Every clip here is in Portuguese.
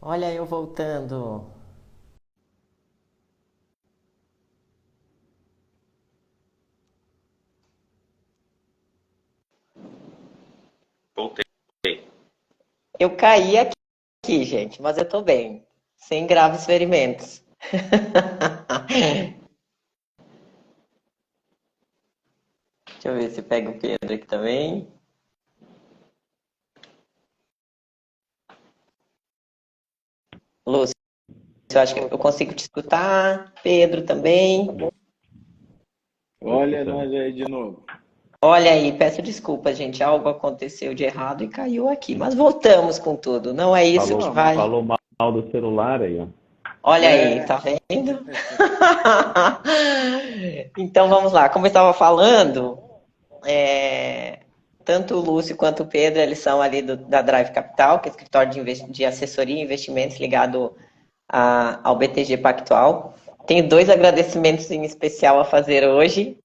Olha eu voltando. Voltei. Eu caí aqui, gente, mas eu tô bem. Sem graves ferimentos. Deixa eu ver se pega o Pedro aqui também. Lúcio, eu acho que eu consigo te escutar. Pedro também. Tô Olha escutando. nós aí de novo. Olha aí, peço desculpas, gente. Algo aconteceu de errado e caiu aqui. Mas voltamos com tudo. Não é isso que Falou, vai. falou mal do celular aí, ó. Olha aí, É, tá vendo? Então vamos lá. Como eu estava falando, é, tanto o Lúcio quanto o Pedro, eles são ali da Drive Capital, que é escritório de assessoria e investimentos ligado ao BTG Pactual. Tenho dois agradecimentos em especial a fazer hoje.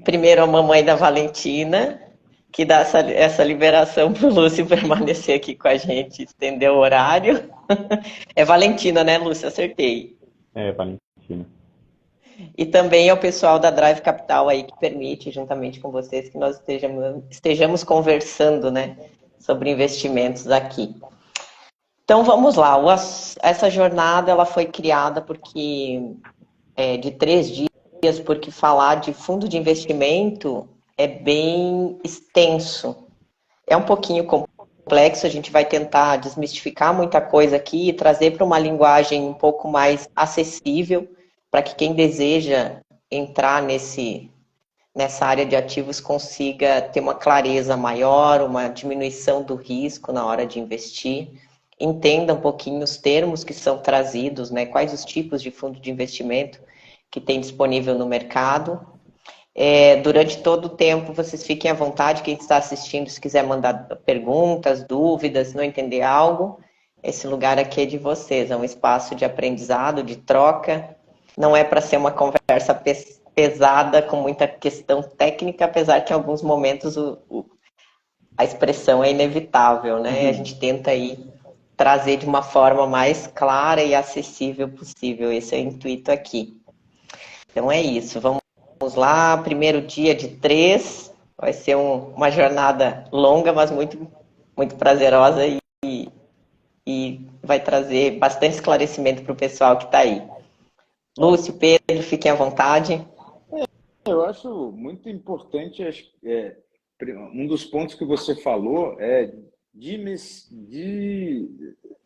Primeiro, a mamãe da Valentina, que dá essa liberação para o Lúcio permanecer aqui com a gente, estender o horário. É Valentina, né, Lúcio? Acertei. É, Valentina. E também ao pessoal da Drive Capital aí que permite, juntamente com vocês, que nós estejamos conversando, né, sobre investimentos aqui. Então vamos lá. Essa jornada ela foi criada porque de 3 dias, porque falar de fundo de investimento é bem extenso. É um pouquinho complexo. A gente vai tentar desmistificar muita coisa aqui e trazer para uma linguagem um pouco mais acessível para que quem deseja entrar nessa área de ativos consiga ter uma clareza maior, uma diminuição do risco na hora de investir, entenda um pouquinho os termos que são trazidos, né, quais os tipos de fundo de investimento que tem disponível no mercado. Durante todo o tempo, vocês fiquem à vontade, quem está assistindo, se quiser mandar perguntas, dúvidas, não entender algo, esse lugar aqui é de vocês, é um espaço de aprendizado, de troca, não é para ser uma conversa pesada, com muita questão técnica, apesar que em alguns momentos a expressão é inevitável, né? A gente tenta aí trazer de uma forma mais clara e acessível possível, esse é o intuito aqui. Então é isso, vamos lá, primeiro dia de 3, vai ser uma jornada longa, mas muito, muito prazerosa e vai trazer bastante esclarecimento para o pessoal que está aí. Lúcio, Pedro, fiquem à vontade. eu acho muito importante, um dos pontos que você falou é tirar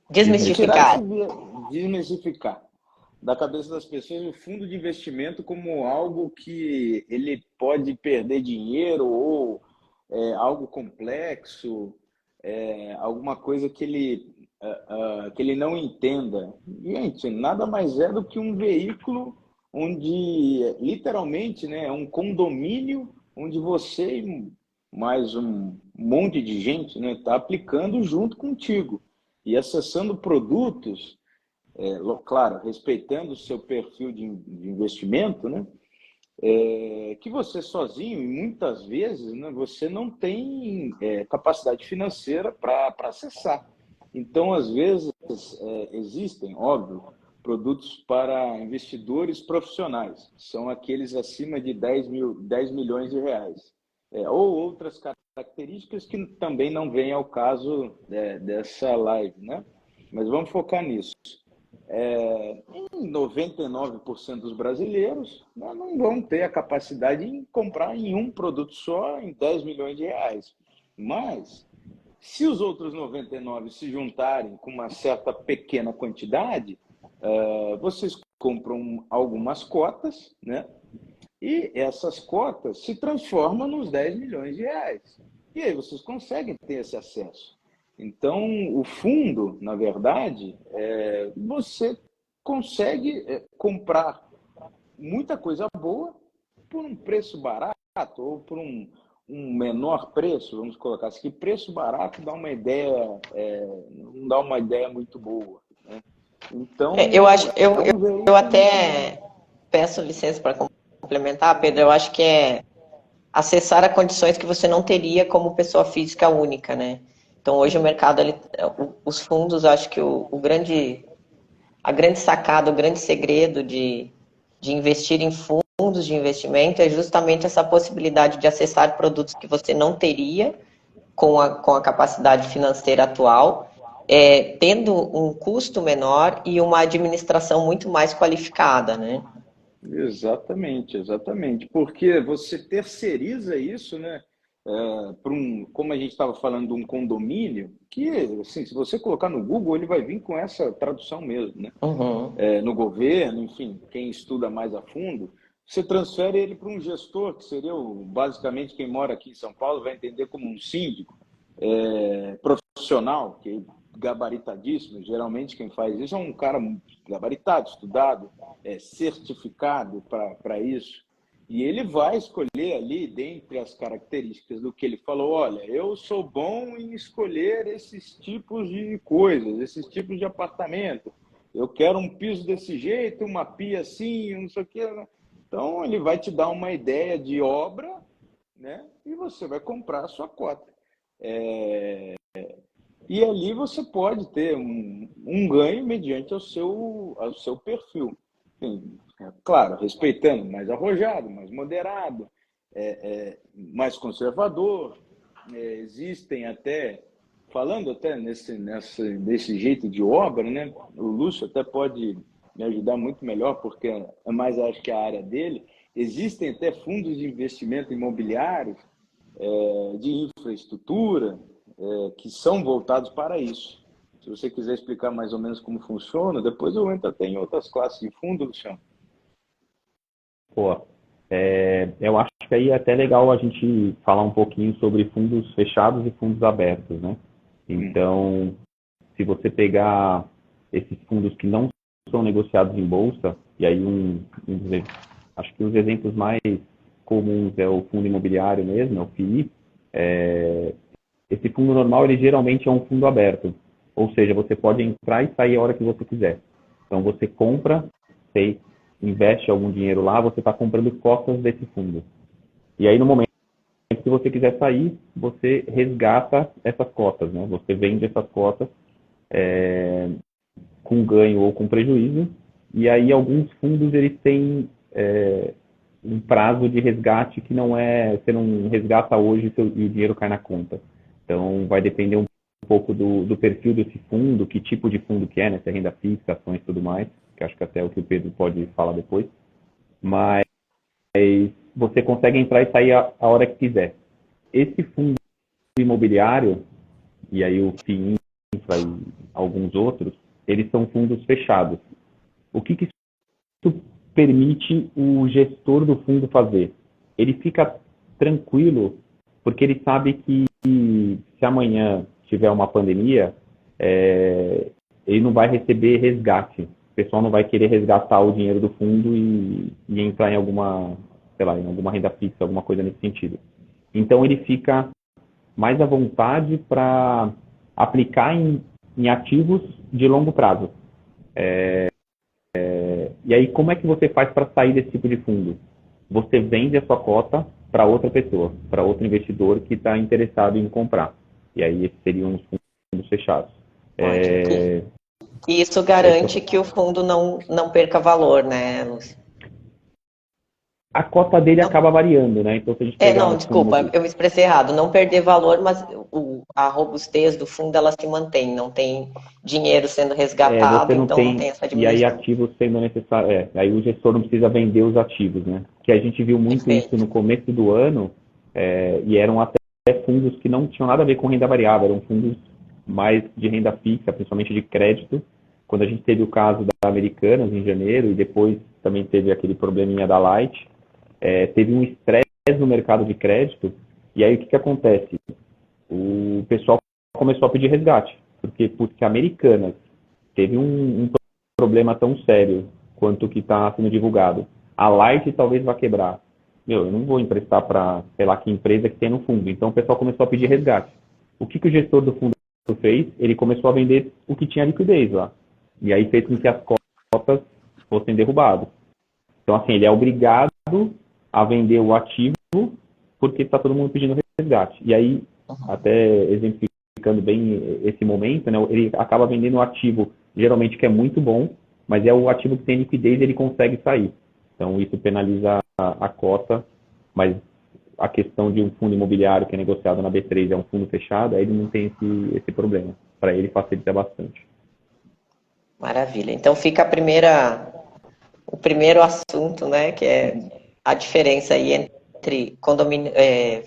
Desmistificar. desmistificar da cabeça das pessoas o fundo de investimento como algo que ele pode perder dinheiro ou algo complexo, alguma coisa que ele não entenda. Gente, nada mais é do que um veículo onde, literalmente, né, é um condomínio onde você e mais um monte de gente, né, está aplicando junto contigo e acessando produtos, claro, respeitando o seu perfil de investimento, né, que você sozinho, e muitas vezes, né, você não tem capacidade financeira para acessar. Então, às vezes, existem, óbvio, produtos para investidores profissionais, são aqueles acima de 10 milhões de reais. Ou outras características que também não vêm ao caso dessa live, né? Mas vamos focar nisso. Em 99% dos brasileiros, né, não vão ter a capacidade de comprar em um produto só em 10 milhões de reais. Mas, se os outros 99 se juntarem com uma certa pequena quantidade, vocês compram algumas cotas, né? E essas cotas se transformam nos 10 milhões de reais. E aí vocês conseguem ter esse acesso. Então, o fundo, na verdade, você consegue comprar muita coisa boa por um preço barato ou por um menor preço, vamos colocar assim, que preço barato dá uma ideia, não dá uma ideia muito boa, né? Eu Então, acho, é um eu veículo muito bom. até peço licença para complementar, Pedro, eu acho que é acessar a condições que você não teria como pessoa física única, né? Então, hoje o mercado, os fundos, acho que a grande sacada, o grande segredo de investir em fundos de investimento é justamente essa possibilidade de acessar produtos que você não teria com a capacidade financeira atual, tendo um custo menor e uma administração muito mais qualificada, né? Exatamente, exatamente. Porque você terceiriza isso, né? Como a gente estava falando de um condomínio, que assim, se você colocar no Google, ele vai vir com essa tradução mesmo, né? Uhum. No governo, enfim, quem estuda mais a fundo, você transfere ele para um gestor, que seria basicamente quem mora aqui em São Paulo, vai entender como um síndico profissional, que é gabaritadíssimo. Geralmente quem faz isso é um cara gabaritado, estudado, certificado para isso. E ele vai escolher ali, dentre as características do que ele falou, olha, eu sou bom em escolher esses tipos de coisas, esses tipos de apartamento. Eu quero um piso desse jeito, uma pia assim, não sei o quê. Então, ele vai te dar uma ideia de obra, né? E você vai comprar a sua cota. E ali você pode ter um ganho mediante ao seu perfil. Sim, claro, respeitando, mais arrojado, mais moderado, mais conservador. Existem até, falando até desse jeito de obra, né? O Lúcio até pode me ajudar muito melhor, porque é mais, acho que, a área dele. Existem até fundos de investimento imobiliário, de infraestrutura, que são voltados para isso. Se você quiser explicar mais ou menos como funciona, depois eu entro até em outras classes de fundo, Luciano. Pô, eu acho que aí é até legal a gente falar um pouquinho sobre fundos fechados e fundos abertos, né? Então, se você pegar esses fundos que não são negociados em bolsa, e aí acho que os exemplos mais comuns é o fundo imobiliário mesmo, é o FII. Esse fundo normal, ele geralmente é um fundo aberto, ou seja, você pode entrar e sair a hora que você quiser. Então, você compra, você investe algum dinheiro lá, você está comprando cotas desse fundo. E aí, no momento que você quiser sair, você resgata essas cotas, né? Você vende essas cotas com ganho ou com prejuízo. E aí, alguns fundos, eles têm um prazo de resgate que não você não resgata hoje e o dinheiro cai na conta. Então, vai depender um pouco do perfil desse fundo, que tipo de fundo que é, né? Se é renda fixa, ações e tudo mais, que acho que até é o que o Pedro pode falar depois. Mas você consegue entrar e sair a hora que quiser. Esse fundo imobiliário, e aí o FII Infra e alguns outros, eles são fundos fechados. O que isso permite o gestor do fundo fazer? Ele fica tranquilo, porque ele sabe que se amanhã tiver uma pandemia, ele não vai receber resgate. O pessoal não vai querer resgatar o dinheiro do fundo e entrar em alguma, sei lá, em alguma renda fixa, alguma coisa nesse sentido. Então ele fica mais à vontade para aplicar em ativos de longo prazo. E aí, como é que você faz para sair desse tipo de fundo? Você vende a sua cota para outra pessoa, para outro investidor que está interessado em comprar. E aí, esses seriam os fundos fechados. E isso garante que o fundo não perca valor, né, Lúcio? A cota dele acaba variando, né? Então, se a gente pegar desculpa, eu me expressei errado. Não perder valor, mas a robustez do fundo, ela se mantém. Não tem dinheiro sendo resgatado, então não tem essa diminuição. E aí, ativos sendo necessários. Aí o gestor não precisa vender os ativos, né? Que a gente viu muito isso no começo do ano, e eram até fundos que não tinham nada a ver com renda variável, eram fundos mais de renda fixa, principalmente de crédito. Quando a gente teve o caso da Americanas em janeiro, e depois também teve aquele probleminha da Light, teve um estresse no mercado de crédito, e aí o que acontece? O pessoal começou a pedir resgate, porque a Americanas teve um problema tão sério quanto o que está sendo divulgado. A Light talvez vá quebrar. Eu não vou emprestar para, sei lá, que empresa que tem no fundo. Então o pessoal começou a pedir resgate. O que o gestor do fundo fez? Ele começou a vender o que tinha liquidez lá. E aí fez com que as cotas fossem derrubadas. Então, assim, ele é obrigado a vender o ativo porque está todo mundo pedindo resgate. E aí, até exemplificar explicando bem esse momento, né? Ele acaba vendendo um ativo, geralmente que é muito bom, mas é o ativo que tem liquidez e ele consegue sair. Então, isso penaliza a cota, mas a questão de um fundo imobiliário que é negociado na B3 é um fundo fechado, aí ele não tem esse problema. Para ele facilita bastante. Maravilha. Então fica o primeiro assunto, né, que é a diferença aí entre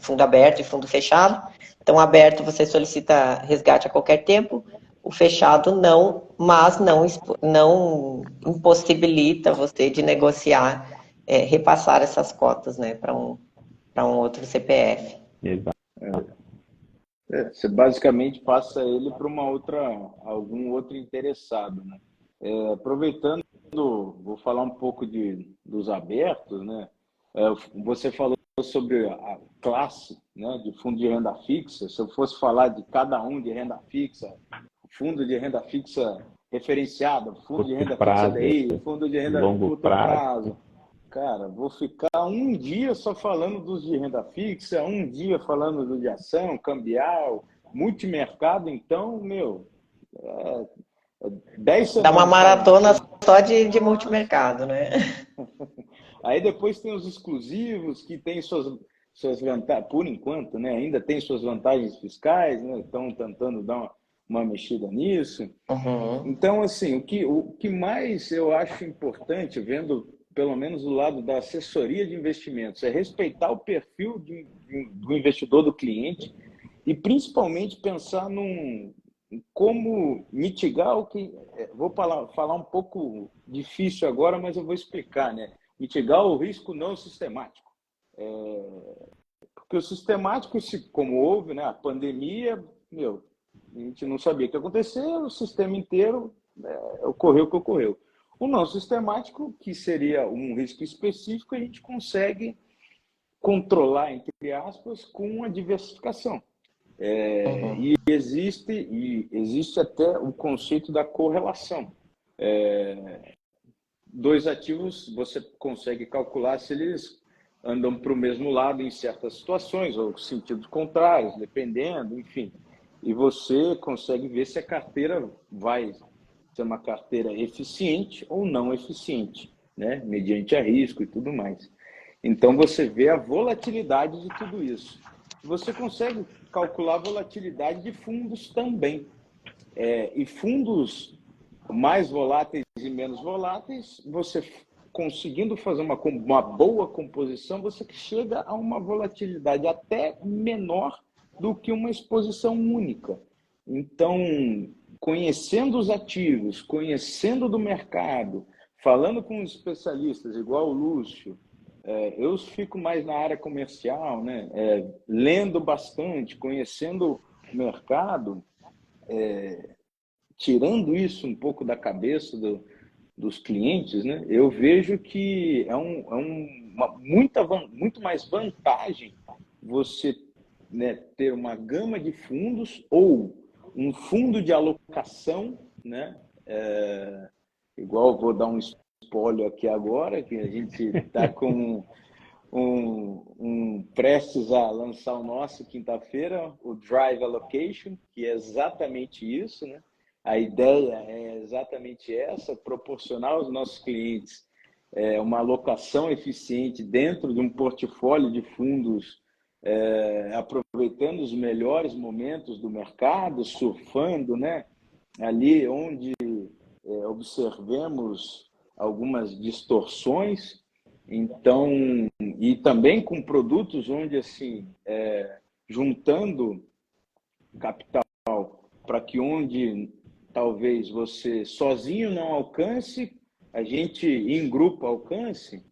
fundo aberto e fundo fechado. Então, aberto você solicita resgate a qualquer tempo, o fechado não, mas não impossibilita você de negociar, repassar essas cotas, né, para um outro CPF. Exato. Você basicamente passa ele para algum outro interessado, né? Aproveitando, vou falar um pouco dos abertos, né? Você falou sobre a classe, né, de fundo de renda fixa. Se eu fosse falar de cada um de renda fixa, fundo de renda fixa referenciado, fundo de renda fixa DI, fundo de renda curto prazo. Cara, vou ficar um dia só falando dos de renda fixa, um dia falando do de ação, cambial, multimercado. Então, 10 semanas. Dá uma maratona só de multimercado, né? Aí depois tem os exclusivos, que tem suas vantagens, por enquanto, né? Ainda tem suas vantagens fiscais, né? Estão tentando dar uma mexida nisso. Uhum. Então, assim, o que mais eu acho importante, vendo pelo menos do lado da assessoria de investimentos, é respeitar o perfil do investidor, do cliente, e principalmente pensar em como mitigar o que... Vou falar um pouco difícil agora, mas eu vou explicar, né? Mitigar o risco não sistemático. Porque o sistemático, como houve, né, a pandemia, a gente não sabia o que aconteceu, o sistema inteiro ocorreu o que ocorreu. O não sistemático, que seria um risco específico, a gente consegue controlar, entre aspas, com a diversificação. E existe até o conceito da correlação. Dois ativos, você consegue calcular se eles andam para o mesmo lado em certas situações, ou sentidos contrários, dependendo, enfim. E você consegue ver se a carteira vai ser uma carteira eficiente ou não eficiente, né? Mediante a risco e tudo mais. Então, você vê a volatilidade de tudo isso. Você consegue calcular a volatilidade de fundos também. E fundos mais voláteis e menos voláteis, você conseguindo fazer uma boa composição, você chega a uma volatilidade até menor do que uma exposição única. Então, conhecendo os ativos, conhecendo do mercado, falando com especialistas, igual o Lúcio, eu fico mais na área comercial, né? Lendo bastante, conhecendo o mercado, tirando isso um pouco da cabeça dos clientes, né? Eu vejo que muito mais vantagem você, né, ter uma gama de fundos ou um fundo de alocação, né? Igual vou dar um spoiler aqui agora, que a gente está com prestes a lançar o nosso quinta-feira, o Drive Allocation, que é exatamente isso, né? A ideia é exatamente essa, proporcionar aos nossos clientes uma alocação eficiente dentro de um portfólio de fundos, aproveitando os melhores momentos do mercado, surfando, né? Ali onde observemos algumas distorções. Então, e também com produtos onde, assim, juntando capital para que onde talvez você sozinho não alcance, a gente em grupo alcance,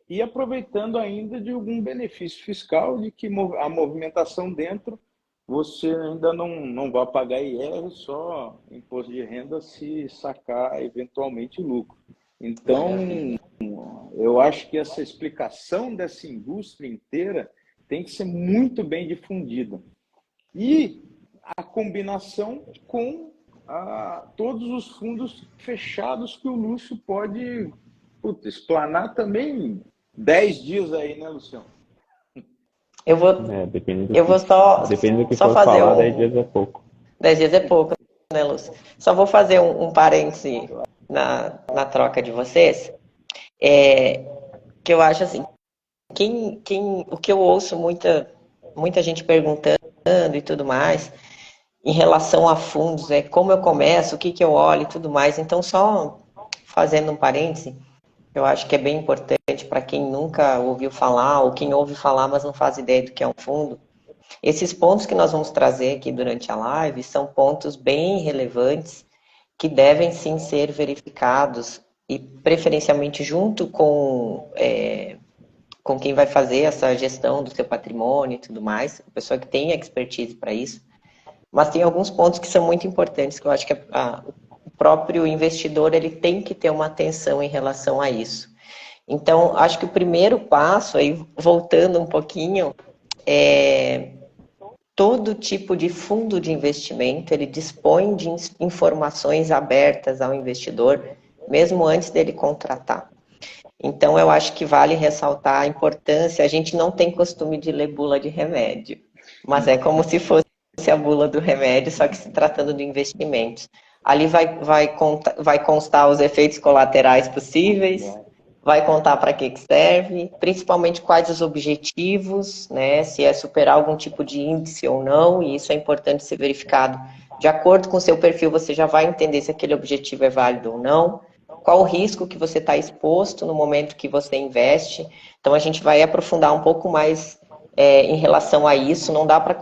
e aproveitando ainda de algum benefício fiscal, de que a movimentação dentro, você ainda não vai pagar IR, só imposto de renda se sacar eventualmente lucro. Então, eu acho que essa explicação dessa indústria inteira tem que ser muito bem difundida. E a combinação com todos os fundos fechados que o Lúcio pode explanar também 10 dias aí, né, Luciano? Eu vou Depende do só que só for fazer falar, 10 dias é pouco. 10 dias é pouco, né, Lúcia? Só vou fazer um parêntese na troca de vocês, que eu acho assim, o que eu ouço muita gente perguntando e tudo mais, em relação a fundos, como eu começo, o que eu olho e tudo mais. Então, só fazendo um parêntese, eu acho que é bem importante para quem nunca ouviu falar, ou quem ouve falar, mas não faz ideia do que é um fundo. Esses pontos que nós vamos trazer aqui durante a live são pontos bem relevantes que devem sim ser verificados e preferencialmente junto com quem vai fazer essa gestão do seu patrimônio e tudo mais, a pessoa que tem expertise para isso. Mas tem alguns pontos que são muito importantes, que eu acho que o próprio investidor ele tem que ter uma atenção em relação a isso. Então, acho que o primeiro passo, aí voltando um pouquinho, todo tipo de fundo de investimento, ele dispõe de informações abertas ao investidor, mesmo antes dele contratar. Então, eu acho que vale ressaltar a importância, a gente não tem costume de ler bula de remédio, mas é como se fosse a bula do remédio, só que se tratando de investimentos. Ali vai constar os efeitos colaterais possíveis, vai contar para que serve, principalmente quais os objetivos, né? Se é superar algum tipo de índice ou não, e isso é importante ser verificado. De acordo com o seu perfil, você já vai entender se aquele objetivo é válido ou não. Qual o risco que você está exposto no momento que você investe. Então, a gente vai aprofundar um pouco mais em relação a isso. Não dá para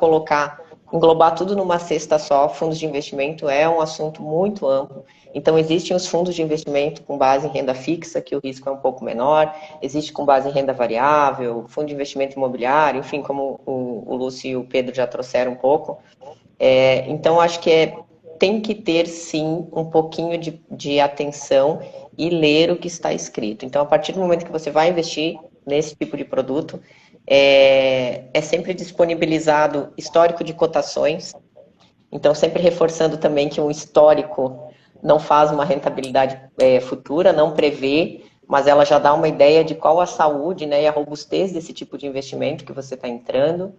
englobar tudo numa cesta só. Fundos de investimento é um assunto muito amplo. Então, existem os fundos de investimento com base em renda fixa, que o risco é um pouco menor. Existe com base em renda variável, fundo de investimento imobiliário, enfim, como o Lúcio e o Pedro já trouxeram um pouco. Então, acho que tem que ter, sim, um pouquinho de atenção e ler o que está escrito. Então, a partir do momento que você vai investir nesse tipo de produto, é sempre disponibilizado histórico de cotações. Então, sempre reforçando também que um histórico não faz uma rentabilidade futura, não prevê, mas ela já dá uma ideia de qual a saúde, né, e a robustez desse tipo de investimento que você está entrando.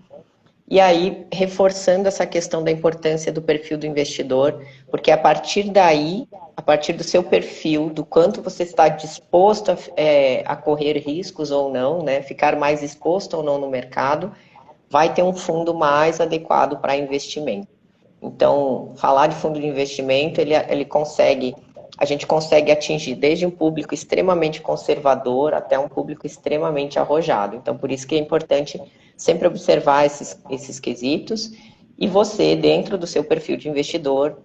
E aí, reforçando essa questão da importância do perfil do investidor, porque a partir daí, a partir do seu perfil, do quanto você está disposto a correr riscos ou não, né, ficar mais exposto ou não no mercado, vai ter um fundo mais adequado para investimento. Então, falar de fundo de investimento, a gente consegue atingir desde um público extremamente conservador até um público extremamente arrojado. Então, por isso que é importante sempre observar esses quesitos. E você, dentro do seu perfil de investidor,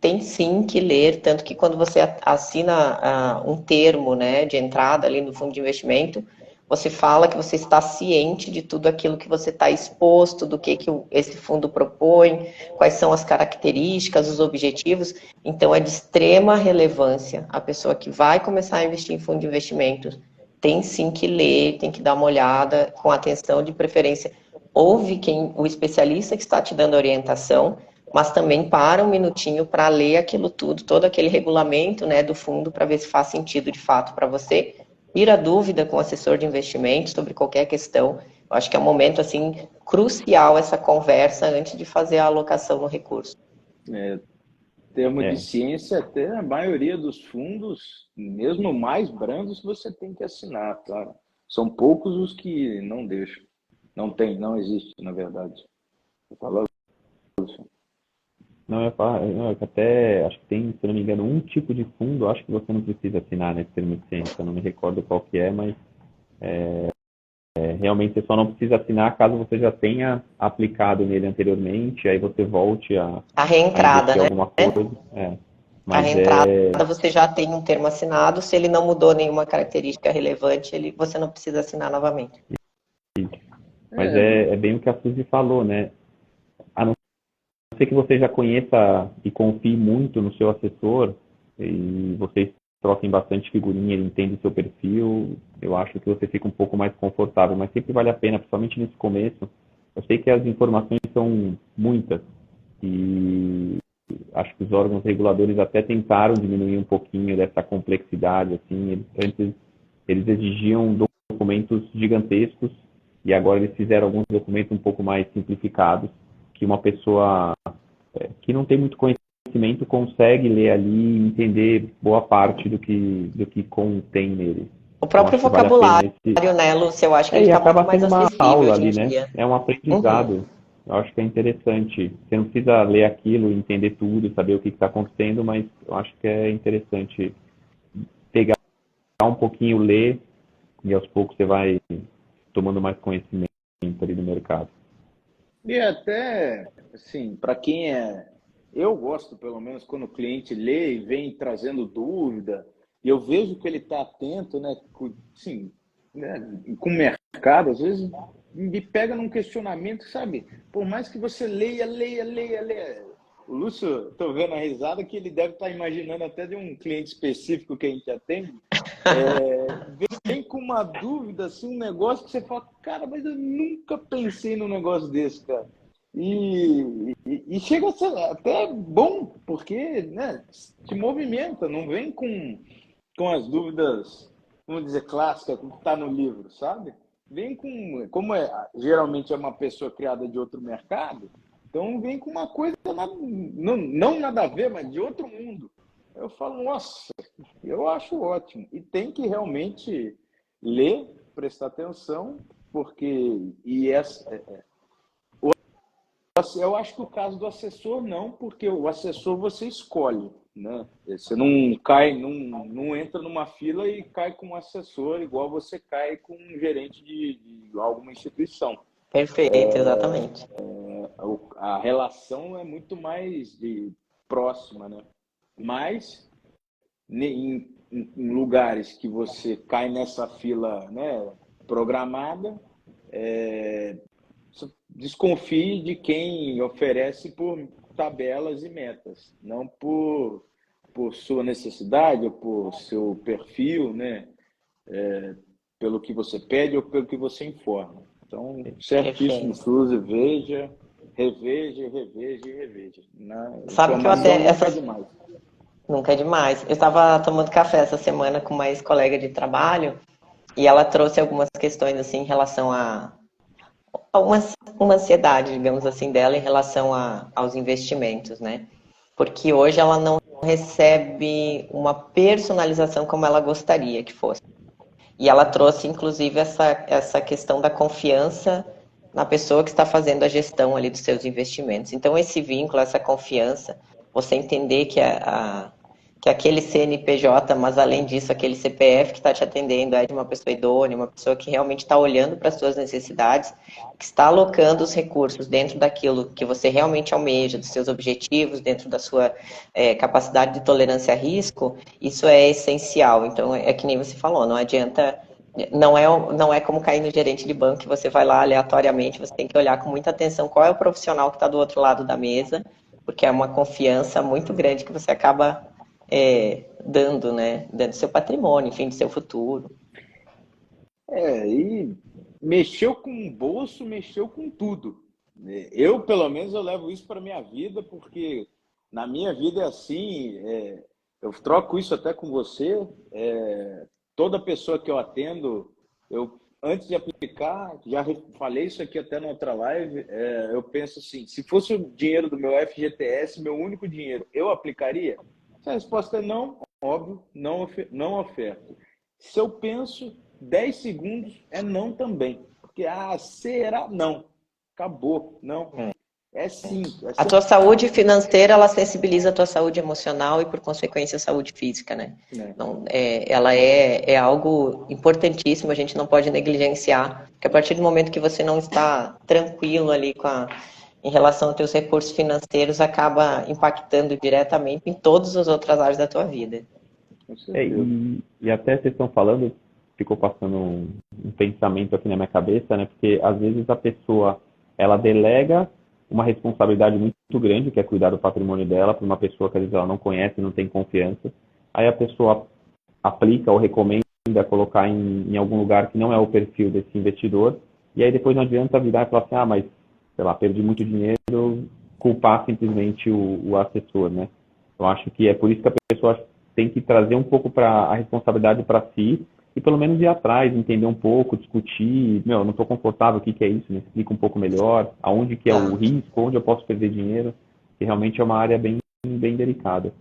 tem sim que ler, tanto que quando você assina um termo, né, de entrada ali no fundo de investimento, você fala que você está ciente de tudo aquilo que você está exposto, do que esse fundo propõe, quais são as características, os objetivos. Então, é de extrema relevância. A pessoa que vai começar a investir em fundo de investimentos tem sim que ler, tem que dar uma olhada com atenção, de preferência. Ouve o especialista que está te dando orientação, mas também para um minutinho para ler aquilo tudo, todo aquele regulamento, né, do fundo, para ver se faz sentido de fato para você. Tira dúvida com o assessor de investimentos sobre qualquer questão. Eu acho que é um momento assim crucial essa conversa antes de fazer a alocação no recurso. Termo de ciência, até a maioria dos fundos, mesmo mais brandos, você tem que assinar, tá? São poucos os que não deixam. Não existe, na verdade. Vou falar. Não, eu até acho que tem, se não me engano, um tipo de fundo, acho que você não precisa assinar nesse termo de ciência, eu não me recordo qual que é, mas realmente você só não precisa assinar caso você já tenha aplicado nele anteriormente, aí você volte a reentrada, investir né? alguma coisa. A reentrada você já tem um termo assinado, se ele não mudou nenhuma característica relevante, você não precisa assinar novamente. Mas é bem o que a Suzy falou, né? A não ser que você já conheça e confie muito no seu assessor e vocês troquem bastante figurinha, ele entende o seu perfil, eu acho que você fica um pouco mais confortável, mas sempre vale a pena, principalmente nesse começo. Eu sei que as informações são muitas e acho que os órgãos reguladores até tentaram diminuir um pouquinho dessa complexidade, assim, antes eles exigiam documentos gigantescos e agora eles fizeram alguns documentos um pouco mais simplificados, que uma pessoa que não tem muito conhecimento consegue ler ali e entender boa parte do que contém nele. O próprio Então, acho que vale a pena vocabulário, né, Lúcio? Eu acho que ele e está muito acaba mais sendo uma acessível aula hoje em ali, né? dia. É um Uhum. aprendizado. Eu acho que é interessante. Você não precisa ler aquilo, entender tudo, saber o que está acontecendo, mas eu acho que é interessante pegar um pouquinho, ler, e aos poucos você vai tomando mais conhecimento ali do mercado. E até, assim, para quem é. Eu gosto, pelo menos, quando o cliente lê e vem trazendo dúvida, e eu vejo que ele está atento, né, sim, né, com o mercado, às vezes me pega num questionamento, sabe? Por mais que você leia. O Lúcio, estou vendo a risada que ele deve estar imaginando até de um cliente específico que a gente atende. Vem com uma dúvida, assim, um negócio que você fala, cara, mas eu nunca pensei num negócio desse, cara. E chega a ser até bom, porque, né, te movimenta, não vem com as dúvidas, vamos dizer, clássicas, como está no livro, sabe? Vem com, como geralmente é uma pessoa criada de outro mercado, então vem com uma coisa não nada a ver, mas de outro mundo. Eu falo, nossa, eu acho ótimo. E tem que realmente ler, prestar atenção, porque eu acho que o caso do assessor não, porque o assessor você escolhe, né? Você não cai, não entra numa fila e cai com um assessor igual você cai com um gerente de alguma instituição. Perfeito, exatamente. A relação é muito mais próxima, né? Mas em lugares que você cai nessa fila, né, programada, desconfie de quem oferece por tabelas e metas, não por sua necessidade ou por seu perfil, né? Pelo que você pede ou pelo que você informa. Então, certíssimo, Perfeito. Suzy, veja, reveja. Na Sabe que eu informação até nunca é essas demais. nunca é demais. Eu estava tomando café essa semana com uma ex-colega de trabalho e ela trouxe algumas questões assim em relação a uma ansiedade, digamos assim, dela em relação aos investimentos, né? Porque hoje ela não recebe uma personalização como ela gostaria que fosse. E ela trouxe, inclusive, essa questão da confiança na pessoa que está fazendo a gestão ali dos seus investimentos. Então, esse vínculo, essa confiança, você entender que aquele CNPJ, mas além disso, aquele CPF que está te atendendo é de uma pessoa idônea, uma pessoa que realmente está olhando para as suas necessidades, que está alocando os recursos dentro daquilo que você realmente almeja, dos seus objetivos, dentro da sua capacidade de tolerância a risco, isso é essencial. Então, é que nem você falou, não adianta. Não é como cair no gerente de banco, que você vai lá aleatoriamente, você tem que olhar com muita atenção qual é o profissional que está do outro lado da mesa, porque é uma confiança muito grande que você acaba dando, né? Dando seu patrimônio, enfim, do seu futuro. E mexeu com o bolso, mexeu com tudo. Eu, pelo menos, eu levo isso para minha vida, porque na minha vida é assim, eu troco isso até com você, toda pessoa que eu atendo, antes de aplicar, já falei isso aqui até na outra live, eu penso assim, se fosse o dinheiro do meu FGTS, meu único dinheiro, eu aplicaria? Se a resposta é não, óbvio, não oferto. Se eu penso 10 segundos, é não também. Porque, será? Não. Acabou. Não. É sim. A tua saúde financeira, ela sensibiliza a tua saúde emocional e, por consequência, a saúde física, né? Não, ela é algo importantíssimo, a gente não pode negligenciar, porque a partir do momento que você não está tranquilo ali em relação aos teus recursos financeiros, acaba impactando diretamente em todas as outras áreas da tua vida. Com certeza. E até vocês estão falando, ficou passando um pensamento aqui na minha cabeça, né? Porque às vezes a pessoa, ela delega uma responsabilidade muito grande, que é cuidar do patrimônio dela, para uma pessoa que às vezes ela não conhece, não tem confiança. Aí a pessoa aplica ou recomenda colocar em algum lugar que não é o perfil desse investidor, e aí depois não adianta virar e falar assim, mas, sei lá, perdi muito dinheiro, culpar simplesmente o assessor, né? Eu acho que é por isso que a pessoa tem que trazer um pouco a responsabilidade para si e pelo menos ir atrás, entender um pouco, discutir, não estou confortável, o que é isso, me explica um pouco melhor, aonde que é o risco, onde eu posso perder dinheiro. que realmente é uma área bem delicada.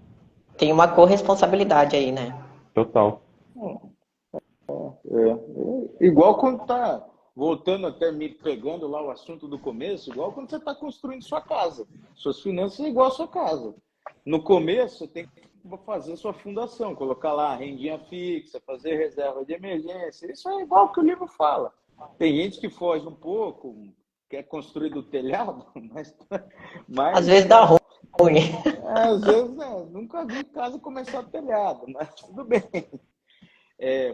Tem uma corresponsabilidade aí, né? Total. Igual quando tá voltando até me pegando lá o assunto do começo, igual quando você está construindo sua casa. Suas finanças é igual a sua casa. No começo, você tem que fazer sua fundação, colocar lá a rendinha fixa, fazer reserva de emergência. Isso é igual que o livro fala. Tem gente que foge um pouco, quer construir do telhado, Às vezes dá ruim. às vezes, nunca vi casa começar telhado, mas tudo bem.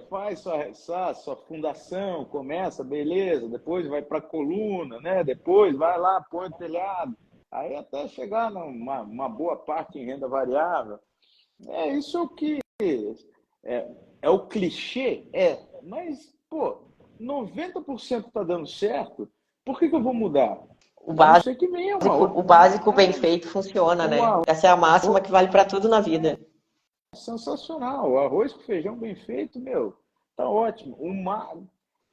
Faz sua fundação, começa, beleza, depois vai para a coluna, né? Depois vai lá, põe o telhado, aí até chegar numa boa parte em renda variável. Isso é o que é o clichê, mas, pô, 90% está dando certo, por que eu vou mudar? O A não ser que venha uma outra. o básico bem feito funciona, né? Essa é a máxima que vale para tudo na vida. Sensacional. O arroz com feijão bem feito, meu, tá ótimo.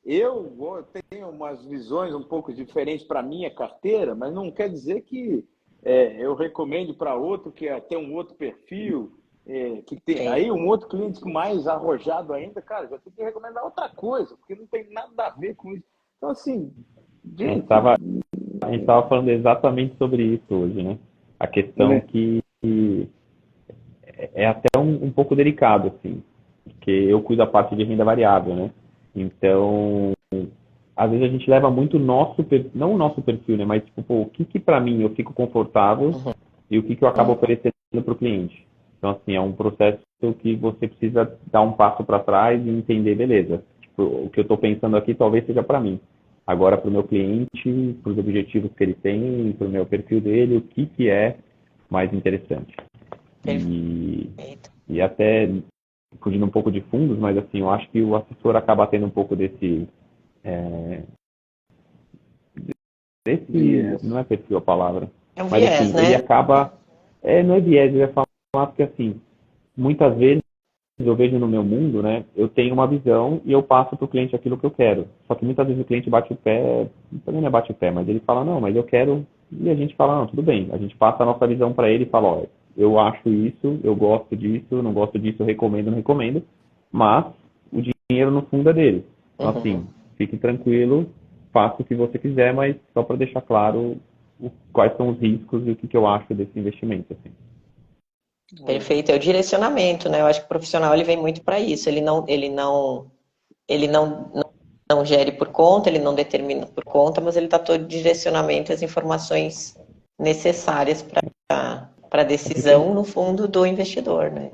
Eu tenho umas visões um pouco diferentes para minha carteira, mas não quer dizer que eu recomende para outro que tem um outro perfil, que tem Sim. aí um outro cliente mais arrojado ainda, cara, já tem que recomendar outra coisa, porque não tem nada a ver com isso. Então, assim, gente, A gente estava falando exatamente sobre isso hoje, né? A questão que é até um pouco delicado, assim, porque eu cuido da parte de renda variável, né? Então, às vezes a gente leva muito o nosso, não o nosso perfil, né? Mas, tipo, pô, o que para mim eu fico confortável e o que eu acabo oferecendo para o cliente. Então, assim, é um processo que você precisa dar um passo para trás e entender, beleza, tipo, o que eu estou pensando aqui talvez seja para mim. Agora, para o meu cliente, para os objetivos que ele tem, para o meu perfil dele, o que é mais interessante. E até fugindo um pouco de fundos, mas assim, eu acho que o assessor acaba tendo um pouco desse não é perfil a palavra, É um mas viés, assim, né? ele acaba, não é viés, eu ia falar porque assim, muitas vezes eu vejo no meu mundo, né, eu tenho uma visão e eu passo para o cliente aquilo que eu quero. Só que muitas vezes o cliente bate o pé, também não é bate o pé, mas ele fala, não, mas eu quero, e a gente fala, não, tudo bem. A gente passa a nossa visão para ele e fala, ó, eu acho isso, eu gosto disso, não gosto disso, eu recomendo, não recomendo, mas o dinheiro no fundo é dele. Então, assim, fique tranquilo, faça o que você quiser, mas só para deixar claro quais são os riscos e o que eu acho desse investimento, assim. Perfeito, é o direcionamento, né? Eu acho que o profissional ele vem muito para isso. Ele não gere por conta, ele não determina por conta, mas ele dá todo o direcionamento e as informações necessárias para a decisão, no fundo, do investidor, né?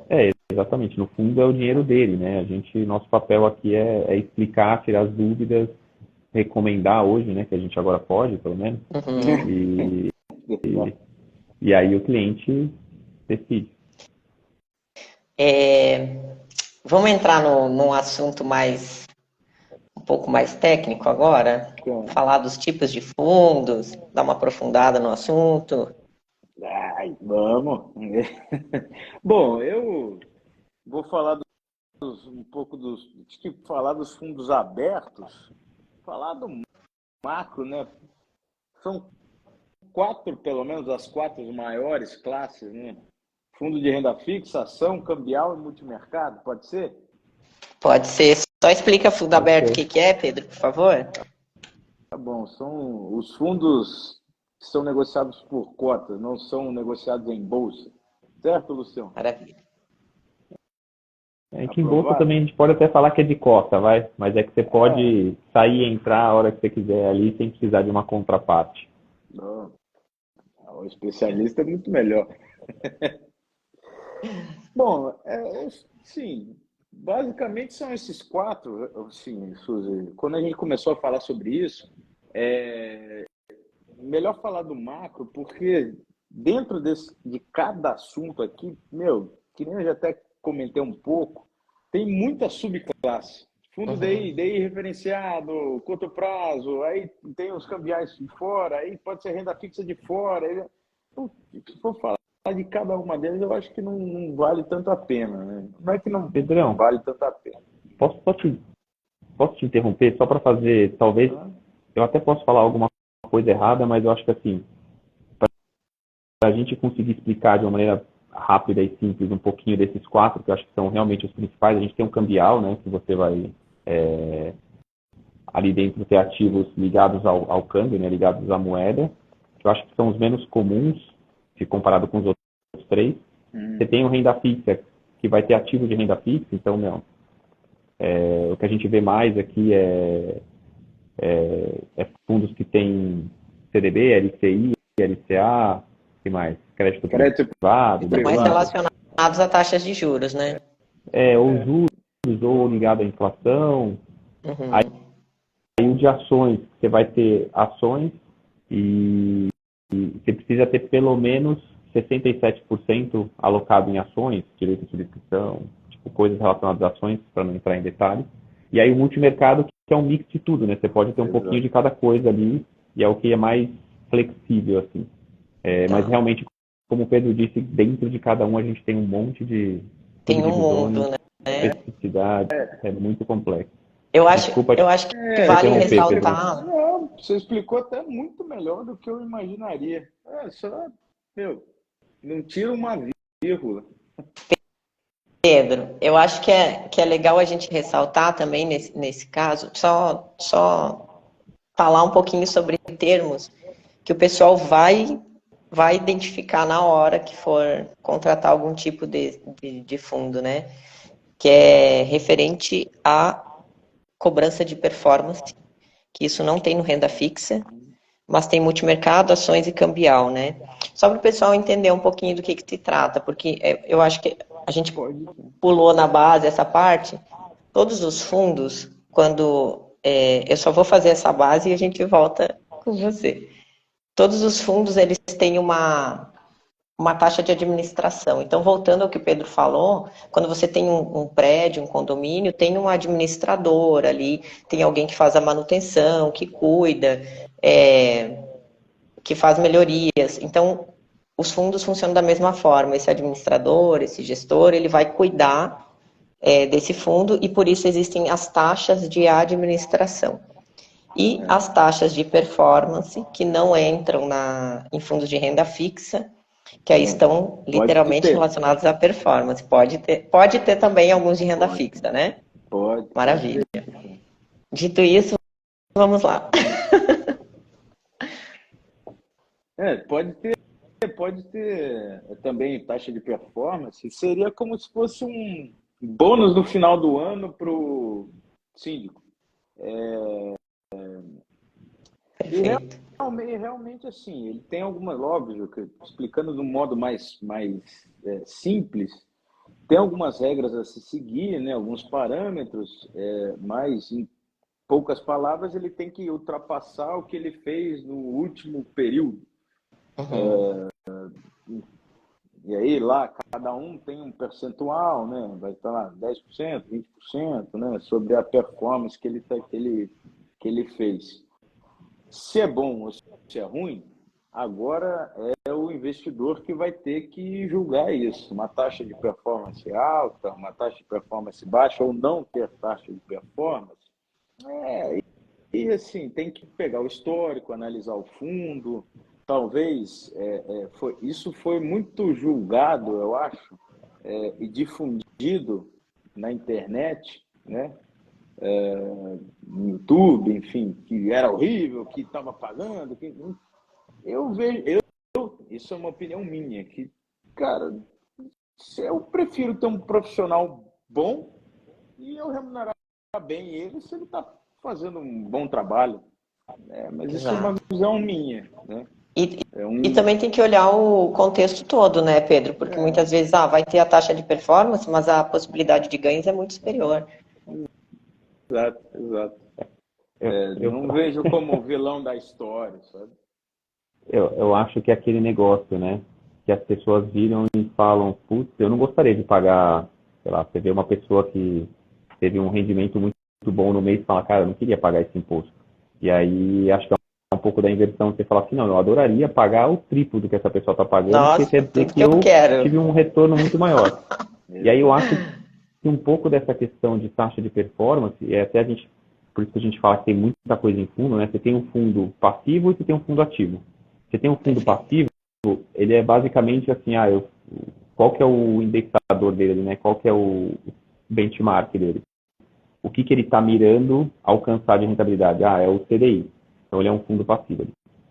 Exatamente. No fundo é o dinheiro dele, né? Nosso papel aqui é explicar, tirar as dúvidas, recomendar hoje, né? Que a gente agora pode, pelo menos. E aí o cliente decide. Vamos entrar num assunto um pouco mais técnico agora? Falar dos tipos de fundos, dar uma aprofundada no assunto. Vamos. Bom, eu vou falar falar dos fundos abertos, falar do macro, né? São pelo menos as quatro maiores classes, né? Fundo de renda fixa, ação, cambial e multimercado, pode ser? Pode ser. Só explica fundo aberto o que é, Pedro, por favor. Tá bom, são os fundos que são negociados por cotas, não são negociados em bolsa. Certo, Luciano? Maravilha. Que em bolsa também a gente pode até falar que é de cota, vai? Mas é que você pode sair e entrar a hora que você quiser ali sem precisar de uma contraparte. Não. O especialista é muito melhor. Bom, sim, basicamente são esses quatro, assim, Suzy, quando a gente começou a falar sobre isso, melhor falar do macro, porque dentro de cada assunto aqui, meu, que nem eu já até comentei um pouco, tem muita subclasse. Fundo DI referenciado, curto prazo, aí tem os cambiais de fora, aí pode ser renda fixa de fora. Então, se for falar de cada uma delas, eu acho que não vale tanto a pena, né? Não é que não Pedrão, vale tanto a pena. Posso te interromper só para fazer, talvez, eu até posso falar alguma coisa errada, mas eu acho que assim, a gente conseguir explicar de uma maneira rápida e simples um pouquinho desses quatro, que eu acho que são realmente os principais, a gente tem um cambial, né, que você vai ali dentro ter ativos ligados ao câmbio, né, ligados à moeda, que eu acho que são os menos comuns, se comparado com os outros três. Você tem o renda fixa, que vai ter ativo de renda fixa, então, o que a gente vê mais aqui é fundos que têm CDB, LCI, LCA, o que mais? Crédito privado. Estão mais relacionados a taxas de juros, né? Ou juros, ou ligado à inflação. Uhum. Aí o de ações, você vai ter ações e você precisa ter pelo menos 67% alocado em ações, direito de subscrição, tipo, coisas relacionadas a ações, para não entrar em detalhes. E aí o multimercado, que é um mix de tudo, né? Você pode ter um pouquinho de cada coisa ali, e é o que é mais flexível, assim. Mas realmente, como o Pedro disse, dentro de cada um a gente tem um monte de tem um mundo, né? especificidade, é muito complexo. Eu acho que vale ressaltar. Não, você explicou até muito melhor do que eu imaginaria. Não tira uma vírgula. Pedro, eu acho que é legal a gente ressaltar também nesse caso, só falar um pouquinho sobre termos que o pessoal vai identificar na hora que for contratar algum tipo de fundo, né? Que é referente à cobrança de performance, que isso não tem no renda fixa, mas tem multimercado, ações e cambial, né? Só para o pessoal entender um pouquinho do que se trata, porque eu acho que a gente pulou na base essa parte. Todos os fundos, quando eu só vou fazer essa base e a gente volta com você. Todos os fundos, eles têm uma taxa de administração. Então, voltando ao que o Pedro falou, quando você tem um prédio, um condomínio, tem um administrador ali, tem alguém que faz a manutenção, que cuida, que faz melhorias. Então, os fundos funcionam da mesma forma. Esse administrador, esse gestor, ele vai cuidar desse fundo e por isso existem as taxas de administração. E as taxas de performance, que não entram em fundos de renda fixa, que aí estão literalmente relacionados à performance. Pode ter também alguns de renda fixa, né? Pode. Maravilha. Dito isso, vamos lá. Pode ter também taxa de performance. Seria como se fosse um bônus no final do ano para o síndico. Perfeito. E realmente, assim, ele tem algumas, óbvio, explicando de um modo mais simples, tem algumas regras a se seguir, né, alguns parâmetros, mas em poucas palavras ele tem que ultrapassar o que ele fez no último período. E aí lá, cada um tem um percentual, né, vai estar lá 10%, 20%, né, sobre a performance que ele fez. Se é bom ou se é ruim, agora é o investidor que vai ter que julgar isso. Uma taxa de performance alta, uma taxa de performance baixa ou não ter taxa de performance. E assim, tem que pegar o histórico, analisar o fundo. Talvez isso foi muito julgado, eu acho, e difundido na internet, né? No YouTube, enfim, que era horrível, que estava pagando. Eu vejo, isso é uma opinião minha, que, cara, eu prefiro ter um profissional bom e eu remunerar bem ele se ele está fazendo um bom trabalho. Mas isso é uma visão minha, né? E também tem que olhar o contexto todo, né, Pedro? Porque muitas vezes vai ter a taxa de performance, mas a possibilidade de ganhos é muito superior. Exato. Eu não vejo como vilão da história, sabe? Eu acho que é aquele negócio, né? Que as pessoas viram e falam, putz, eu não gostaria de pagar, sei lá, você vê uma pessoa que teve um rendimento muito bom no mês e fala, cara, eu não queria pagar esse imposto. E aí acho que é um pouco da inversão, você fala assim, não, eu adoraria pagar o triplo do que essa pessoa está pagando, porque quer dizer que eu tive um retorno muito maior. E aí eu acho que um pouco dessa questão de taxa de performance, até por isso que a gente fala que tem muita coisa em fundo, né? Você tem um fundo passivo e você tem um fundo ativo. Você tem um fundo passivo, ele é basicamente assim, qual que é o indexador dele, né? Qual que é o benchmark dele? O que ele está mirando alcançar de rentabilidade? É o CDI. Então, ele é um fundo passivo.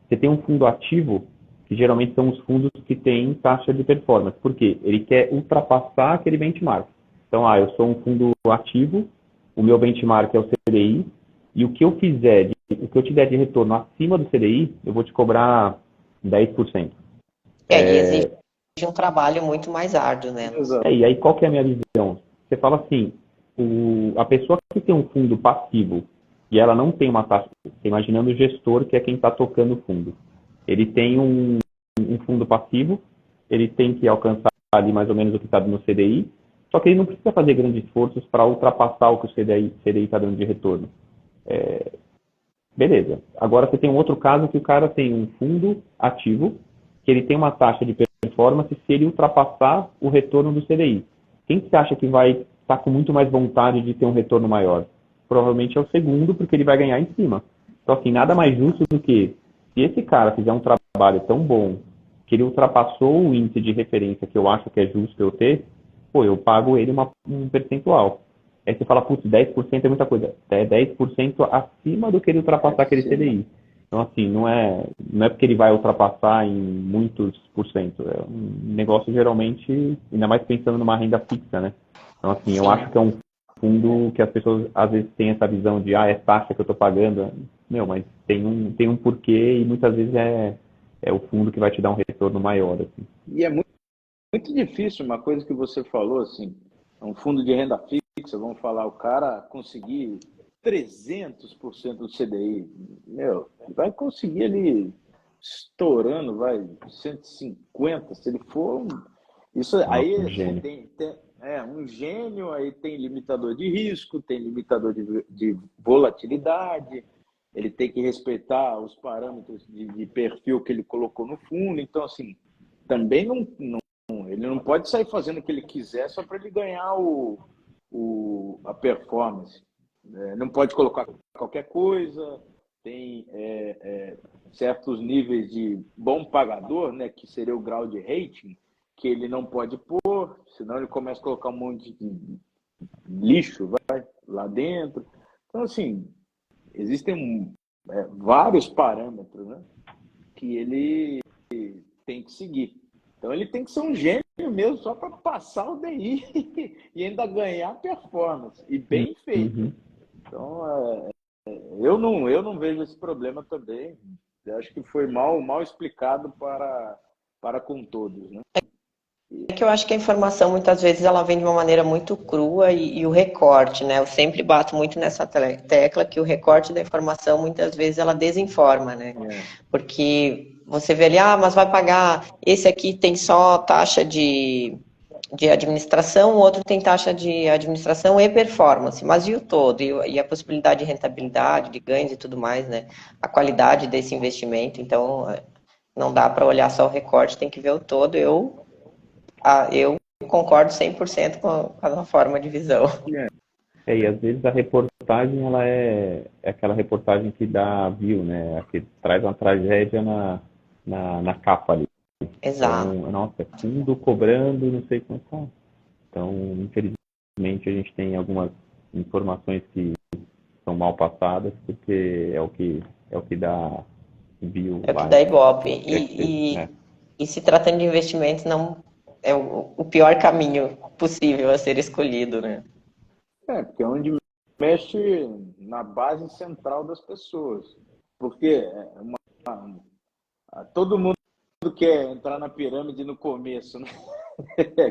Você tem um fundo ativo, que geralmente são os fundos que têm taxa de performance. Por quê? Ele quer ultrapassar aquele benchmark. Então, eu sou um fundo ativo, o meu benchmark é o CDI, e o que eu fizer, o que eu te der de retorno acima do CDI, eu vou te cobrar 10%. E exige um trabalho muito mais árduo, né? Exato. E aí, qual que é a minha visão? Você fala assim, a pessoa que tem um fundo passivo e ela não tem uma taxa, imaginando o gestor, que é quem está tocando o fundo. Ele tem um fundo passivo, ele tem que alcançar ali mais ou menos o que está no CDI, só que ele não precisa fazer grandes esforços para ultrapassar o que o CDI está dando de retorno. Beleza. Agora você tem um outro caso que o cara tem um fundo ativo, que ele tem uma taxa de performance se ele ultrapassar o retorno do CDI. Quem você acha que vai estar com muito mais vontade de ter um retorno maior? Provavelmente é o segundo, porque ele vai ganhar em cima. Então, assim, nada mais justo do que, se esse cara fizer um trabalho tão bom, que ele ultrapassou o índice de referência que eu acho que é justo eu ter, eu pago ele um percentual. Aí você fala, putz, 10% é muita coisa. É 10% acima do que ele ultrapassar aquele CDI. Então, assim, não é porque ele vai ultrapassar em muitos por cento. É um negócio, geralmente, ainda mais pensando numa renda fixa, né? Então, assim, eu acho que é um fundo que as pessoas, às vezes, têm essa visão de, é taxa que eu estou pagando. Mas tem um porquê e, muitas vezes, é o fundo que vai te dar um retorno maior, assim. E é muito difícil, uma coisa que você falou, assim, um fundo de renda fixa, vamos falar, o cara conseguir 300% do CDI, vai conseguir ali estourando, 150, se ele for. Isso aí Um gênio. tem um gênio, aí tem limitador de risco, tem limitador de volatilidade, ele tem que respeitar os parâmetros de perfil que ele colocou no fundo. Então, assim, também ele não pode sair fazendo o que ele quiser só para ele ganhar a performance. Não pode colocar qualquer coisa, tem certos níveis de bom pagador, né, que seria o grau de rating, que ele não pode pôr, senão ele começa a colocar um monte de lixo lá dentro. Então, assim, existem vários parâmetros, né, que ele tem que seguir. Então, ele tem que ser um gênio mesmo, só para passar o DI e ainda ganhar performance, e bem feito. Uhum. Então, eu não vejo esse problema também. Eu acho que foi mal explicado para com todos, né? É que eu acho que a informação, muitas vezes, ela vem de uma maneira muito crua e o recorte, né? Eu sempre bato muito nessa tecla que o recorte da informação, muitas vezes, ela desinforma, né? Porque você vê ali, mas vai pagar, esse aqui tem só taxa de administração, o outro tem taxa de administração e performance, mas e o todo? E a possibilidade de rentabilidade, de ganhos e tudo mais, né? A qualidade desse investimento, então, não dá para olhar só o recorte, tem que ver o todo. Eu concordo 100% com a forma de visão. E às vezes a reportagem, ela é aquela reportagem que dá view, né? Que traz uma tragédia na capa ali. Exato. Então, nossa, fundo cobrando, não sei como tá. Então, infelizmente, a gente tem algumas informações que são mal passadas, porque é o que dá view. É o que dá Ibope. E se tratando de investimentos, não é o pior caminho possível a ser escolhido, né? Porque é onde mexe na base central das pessoas. Porque todo mundo quer entrar na pirâmide no começo, né?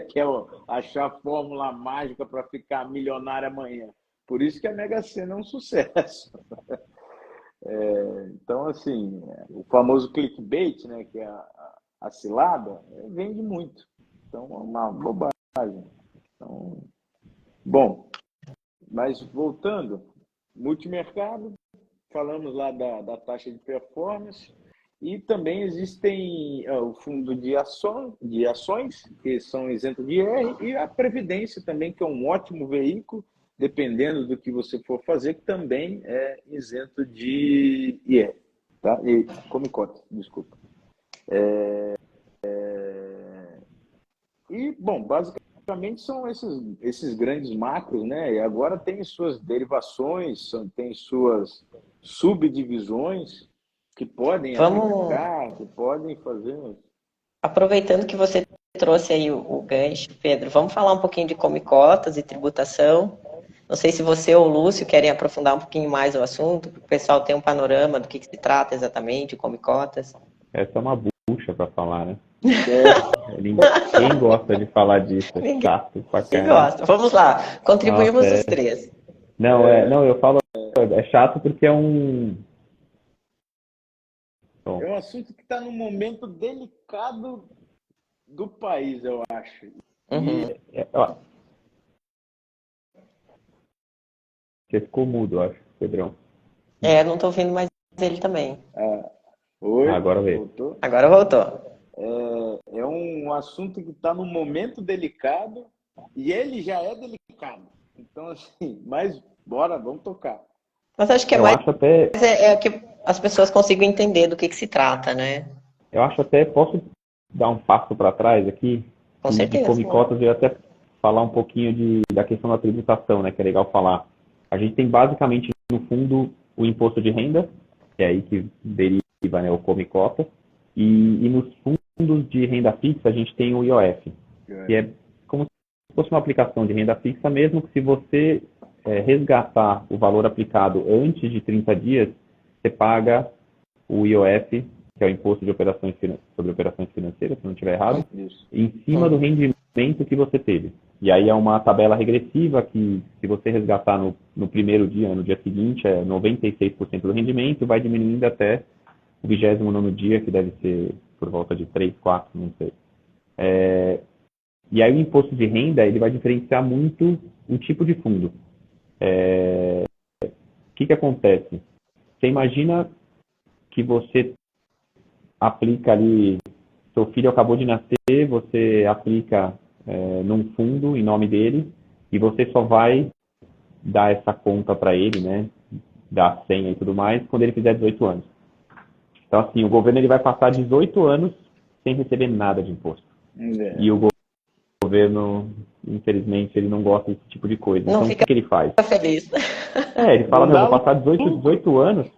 Quer achar a fórmula mágica para ficar milionário amanhã. Por isso que a Mega Sena é um sucesso. Então, assim, o famoso clickbait, né, que é a cilada, vende muito. Então, é uma bobagem. Então, bom, mas voltando, multimercado, falamos lá da taxa de performance, e também existem o fundo de ações, que são isentos de IR, e a Previdência também, que é um ótimo veículo, dependendo do que você for fazer, que também é isento de IR. Tá? E come cota, desculpa. E, bom, basicamente são esses grandes macros, né? E agora tem suas derivações, tem suas subdivisões que podem Vamos, aplicar, que podem fazer. aproveitando que você trouxe aí o gancho, Pedro, vamos falar um pouquinho de come-cotas e tributação. Não sei se você ou o Lúcio querem aprofundar um pouquinho mais o assunto, para o pessoal ter um panorama do que se trata exatamente, come-cotas. Essa é uma bucha para falar, né? É, Ninguém gosta de falar disso, é Ninguém chato pra caramba. gosta. Vamos lá, Nossa, contribuímos os três. não, eu falo, é chato porque é um. Bom, é um assunto que está num momento delicado do país, eu acho. Uhum. ó, você ficou mudo, eu acho, Pedrão. Não estou ouvindo mais ele também. Ah, Oi, agora veio. voltou? Agora voltou. É um assunto que está num momento delicado e ele já é delicado. Então, assim, mas bora, vamos tocar. Mas acho que Eu acho até, que as pessoas consigam entender do que se trata, né? posso dar um passo para trás aqui, Com e de certeza. Comicotas eu ia até falar um pouquinho da questão da tributação, né, que é legal falar. A gente tem basicamente, no fundo, o imposto de renda, que é aí que deriva, né, o Comicota, e nos fundos de renda fixa a gente tem o IOF, que é como se fosse uma aplicação de renda fixa, mesmo que se você resgatar o valor aplicado antes de 30 dias, você paga o IOF, que é o Imposto de Operações sobre Operações Financeiras, se não estiver errado, Isso. em cima do rendimento que você teve. E aí é uma tabela regressiva que, se você resgatar no primeiro dia, no dia seguinte, é 96% do rendimento, vai diminuindo até o 29º dia, que deve ser por volta de 3, 4, não sei. E aí o imposto de renda, ele vai diferenciar muito o tipo de fundo. O que acontece? Você imagina que você aplica ali, seu filho acabou de nascer, você aplica num fundo em nome dele e você só vai dar essa conta para ele, né, dar a senha e tudo mais, quando ele fizer 18 anos. Então, assim, o governo ele vai passar 18 anos sem receber nada de imposto. E o governo, infelizmente, ele não gosta desse tipo de coisa. Não Então, fica o que ele faz? feliz. Ele fala, Não meu, dá vou passar 18 anos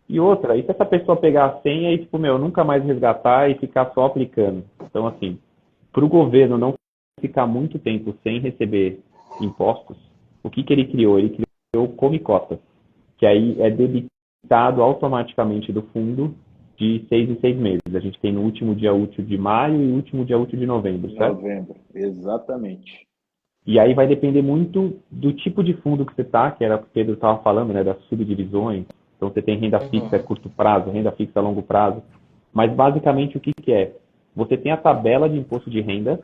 e outra. E se essa pessoa pegar a senha e, tipo, meu, nunca mais resgatar e ficar só aplicando? Então, assim, para o governo não ficar muito tempo sem receber impostos, o que ele criou? Ele criou o Come-Cotas, que aí é debitado automaticamente do fundo de 6 em 6 meses. A gente tem no último dia útil de maio e último dia útil de novembro, certo? Novembro, exatamente. E aí vai depender muito do tipo de fundo que você está, que era o que o Pedro estava falando, né, das subdivisões. Então você tem renda fixa a curto prazo, renda fixa a longo prazo. Mas basicamente o que é? Você tem a tabela de imposto de renda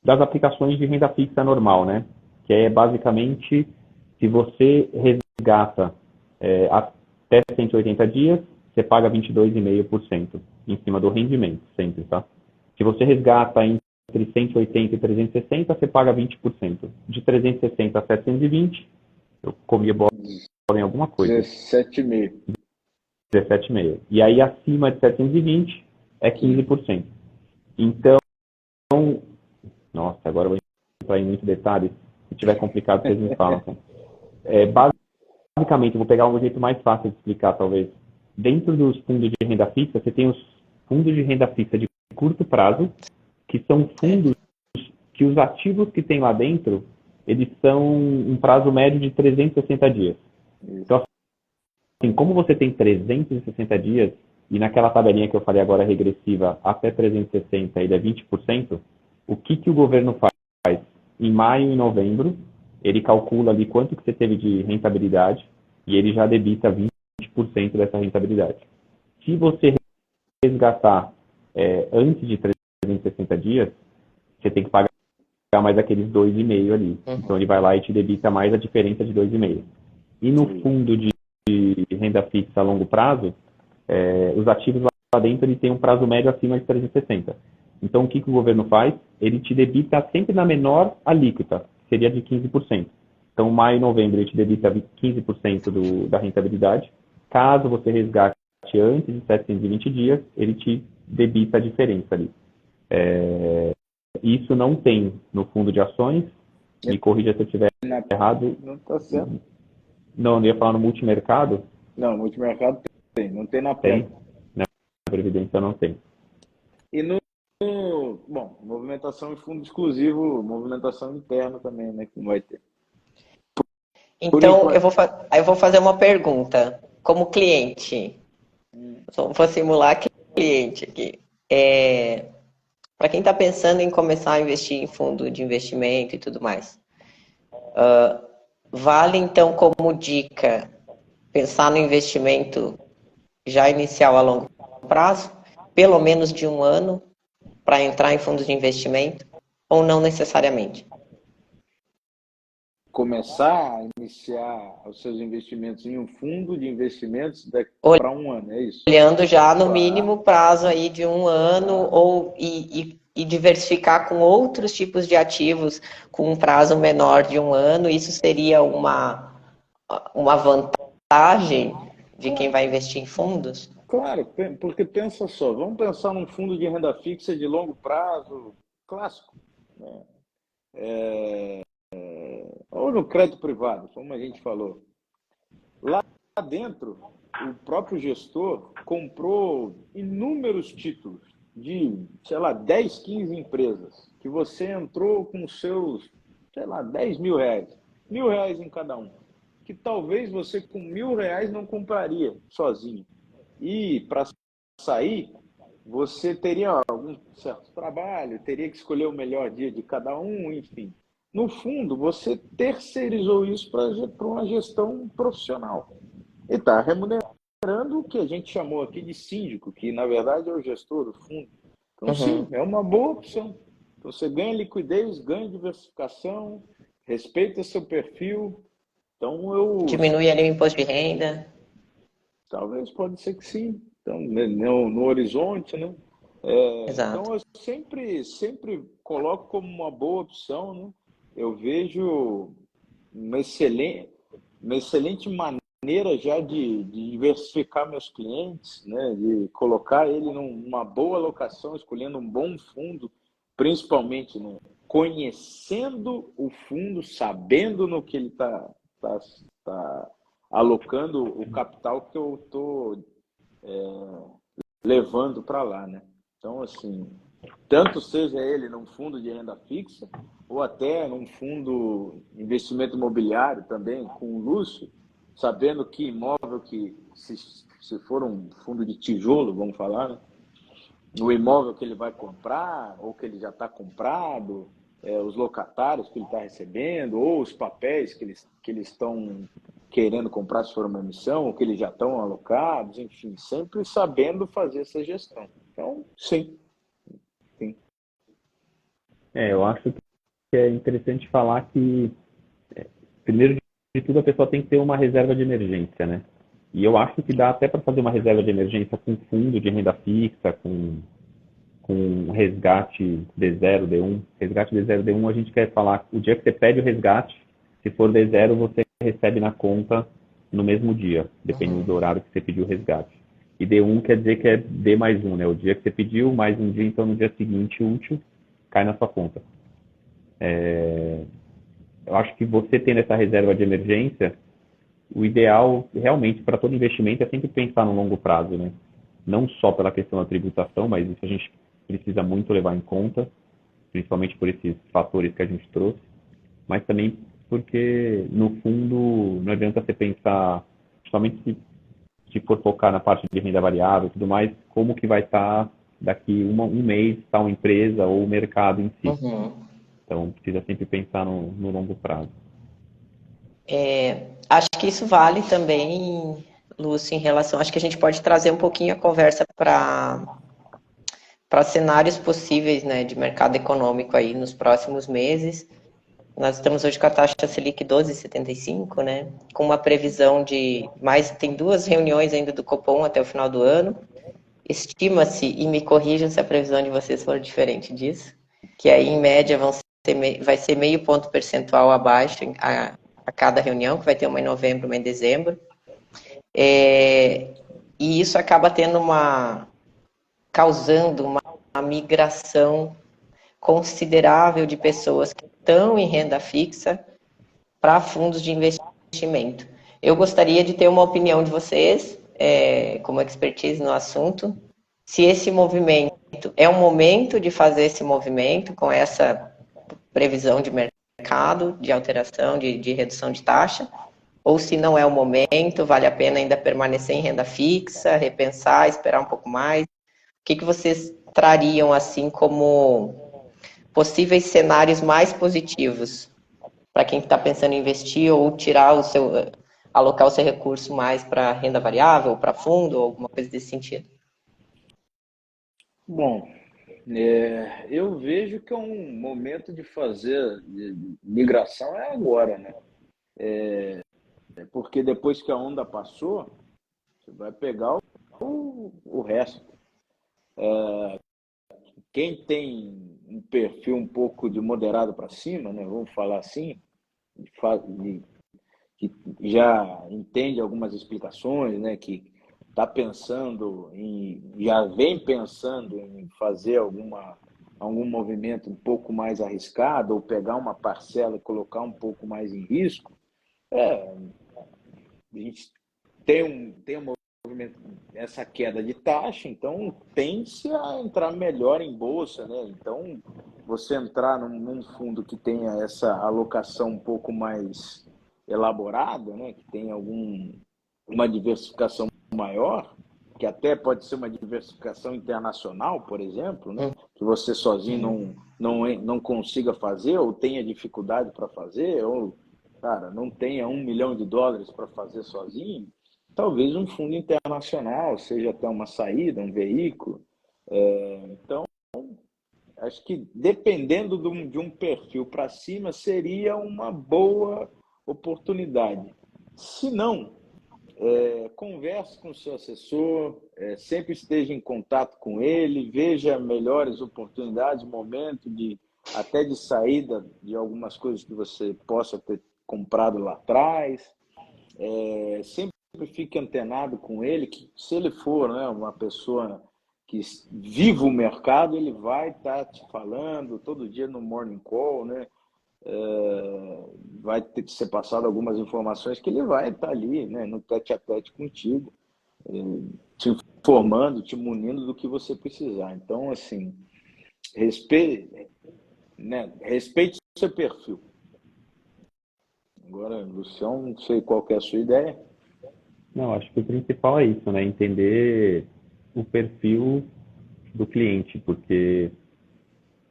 das aplicações de renda fixa normal, né? Que é basicamente se você resgata até 180 dias, você paga 22,5% em cima do rendimento, sempre, tá? Se você resgata entre 180 e 360, você paga 20%. De 360 a 720, eu comia bola em alguma coisa. 17,5. 17,5. E aí, acima de 720, é 15%. Então, nossa, agora eu vou entrar em muitos detalhes. Se tiver complicado, vocês me falam. Basicamente, eu vou pegar um jeito mais fácil de explicar, talvez. Dentro dos fundos de renda fixa, você tem os fundos de renda fixa de curto prazo, que são fundos que os ativos que tem lá dentro, eles são um prazo médio de 360 dias. Então, assim, como você tem 360 dias, e naquela tabelinha que eu falei agora regressiva, até 360 ele é 20%, o que o governo faz? Em maio e novembro, ele calcula ali quanto que você teve de rentabilidade, e ele já debita 20% dessa rentabilidade. Se você resgatar antes de 360 dias, você tem que pagar mais aqueles 2,5 ali. Então ele vai lá e te debita mais a diferença de 2,5. E no fundo de renda fixa a longo prazo, os ativos lá dentro ele tem um prazo médio acima de 360. Então o que o governo faz? Ele te debita sempre na menor alíquota, que seria de 15%. Então maio e novembro ele te debita 15% da rentabilidade. Caso você resgate antes de 720 dias, ele te debita a diferença ali. Isso não tem no fundo de ações. Me corrija se eu estiver errado. Não está certo. Não, eu ia falar no multimercado. Não, multimercado tem, não tem na Tem. Prev. Na Previdência não tem. E bom, movimentação em fundo exclusivo, movimentação interna também, né, que não vai ter. Então, eu vou fazer uma pergunta. Como cliente, vou simular cliente aqui. Para quem está pensando em começar a investir em fundo de investimento e tudo mais, vale então como dica pensar no investimento já inicial a longo prazo, pelo menos de 1 ano, para entrar em fundos de investimento, ou não necessariamente? Começar a iniciar os seus investimentos em um fundo de investimentos para 1 ano, é isso? Olhando já no mínimo prazo aí de 1 ano, e diversificar com outros tipos de ativos com um prazo menor de 1 ano, isso seria uma vantagem de quem vai investir em fundos? Claro, porque pensa só, vamos pensar num fundo de renda fixa de longo prazo, clássico, né? Ou no crédito privado, como a gente falou. Lá dentro, o próprio gestor comprou inúmeros títulos de, sei lá, 10, 15 empresas, que você entrou com seus, sei lá, 10 mil reais, R$ 1.000 em cada um, que talvez você com R$ 1.000 não compraria sozinho. E para sair, você teria algum certo trabalho, teria que escolher o melhor dia de cada um, enfim. No fundo, você terceirizou isso para uma gestão profissional. E está remunerando o que a gente chamou aqui de síndico, que na verdade é o gestor do fundo. Então, sim, é uma boa opção. Então, você ganha liquidez, ganha diversificação, respeita seu perfil. Então, Diminui ali o imposto de renda? talvez, pode ser que sim. Então, no horizonte, né? Exato. Então, eu sempre coloco como uma boa opção, né? Eu vejo uma excelente maneira já de diversificar meus clientes, né? De colocar ele numa boa alocação, escolhendo um bom fundo, principalmente, né? Conhecendo o fundo, sabendo no que ele está alocando o capital que eu estou levando para lá, né? Então, assim, tanto seja ele num fundo de renda fixa ou até num fundo de investimento imobiliário também, com luxo, sabendo que imóvel que, se for um fundo de tijolo, vamos falar, né? O imóvel que ele vai comprar ou que ele já está comprado, os locatários que ele está recebendo, ou os papéis que eles estão querendo comprar se for uma emissão, ou que eles já estão alocados, enfim, sempre sabendo fazer essa gestão. Então, sim. Eu acho que é interessante falar que, primeiro de tudo, a pessoa tem que ter uma reserva de emergência, né? E eu acho que dá até para fazer uma reserva de emergência com fundo de renda fixa, com resgate D0, D1. Resgate D0, D1 a gente quer falar, o dia que você pede o resgate, se for D0, você recebe na conta no mesmo dia, dependendo do horário que você pediu o resgate. E D1 quer dizer que é D mais 1, né? O dia que você pediu, mais um dia, então no dia seguinte, útil, cai na sua conta. Eu acho que você tendo essa reserva de emergência, o ideal, realmente, para todo investimento é sempre pensar no longo prazo, né? Não só pela questão da tributação, mas isso a gente precisa muito levar em conta, principalmente por esses fatores que a gente trouxe, mas também porque, no fundo, não adianta você pensar, somente se for focar na parte de renda variável e tudo mais, como que vai estar daqui um mês tal empresa ou o mercado em si. Então, precisa sempre pensar no longo prazo. Acho que isso vale também, Lúcio, em relação... Acho que a gente pode trazer um pouquinho a conversa para cenários possíveis, né, de mercado econômico aí nos próximos meses. Nós estamos hoje com a taxa Selic 12,75, né, com uma previsão de mais... Tem 2 reuniões ainda do Copom até o final do ano. Estima-se, e me corrijam se a previsão de vocês for diferente disso, que aí, em média, vai ser meio ponto percentual abaixo a cada reunião, que vai ter uma em novembro, uma em dezembro. E isso acaba causando uma migração considerável de pessoas que estão em renda fixa para fundos de investimento. Eu gostaria de ter uma opinião de vocês, como expertise no assunto, se esse movimento é um momento de fazer esse movimento com essa previsão de mercado, de alteração, de redução de taxa, ou se não é o momento, vale a pena ainda permanecer em renda fixa, repensar, esperar um pouco mais. O que vocês trariam assim como possíveis cenários mais positivos para quem está pensando em investir ou alocar o seu recurso mais para renda variável, para fundo, ou alguma coisa desse sentido? Bom, eu vejo que é um momento de fazer migração é agora, né? Porque depois que a onda passou, você vai pegar o resto. Quem tem um perfil um pouco de moderado para cima, né? Vamos falar assim, que já entende algumas explicações, né? Que está pensando já vem pensando em fazer algum movimento um pouco mais arriscado ou pegar uma parcela e colocar um pouco mais em risco. A gente tem um movimento, essa queda de taxa, então tende-se a entrar melhor em bolsa, né? Então, você entrar num fundo que tenha essa alocação um pouco mais elaborada, né? Que tenha uma diversificação maior, que até pode ser uma diversificação internacional, por exemplo, né? Que você sozinho não consiga fazer ou tenha dificuldade para fazer, ou, cara, não tenha $1 milhão para fazer sozinho. Talvez um fundo internacional seja até uma saída, um veículo. Então, acho que dependendo de um perfil para cima, seria uma boa oportunidade. Se não, converse com o seu assessor, sempre esteja em contato com ele, veja melhores oportunidades, momento até de saída de algumas coisas que você possa ter comprado lá atrás. Sempre fique antenado com ele, que se ele for, né, uma pessoa que vive o mercado, ele vai estar te falando todo dia no Morning Call, né? Vai ter que ser passado algumas informações que ele vai estar ali, né, no tete-a-tete contigo, te informando, te munindo do que você precisar. Então, assim, respeite o seu perfil. Agora, Lucião, não sei qual que é a sua ideia. Não, acho que o principal é isso, né? Entender o perfil do cliente, porque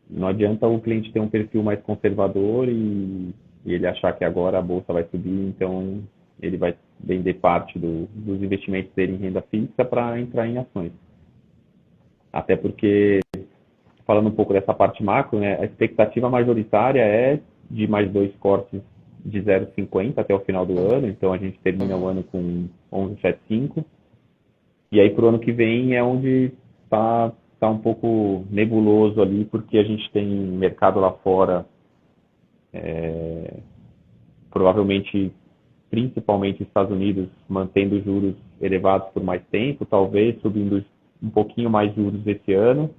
não adianta o cliente ter um perfil mais conservador e ele achar que agora a bolsa vai subir, então ele vai vender parte dos investimentos dele em renda fixa para entrar em ações. Até porque, falando um pouco dessa parte macro, né, a expectativa majoritária é de mais 2 cortes de 0,50 até o final do ano, então a gente termina o ano com 11,75, e aí para o ano que vem é onde está um pouco nebuloso ali, porque a gente tem mercado lá fora, provavelmente, principalmente Estados Unidos, mantendo juros elevados por mais tempo, talvez subindo um pouquinho mais juros esse ano,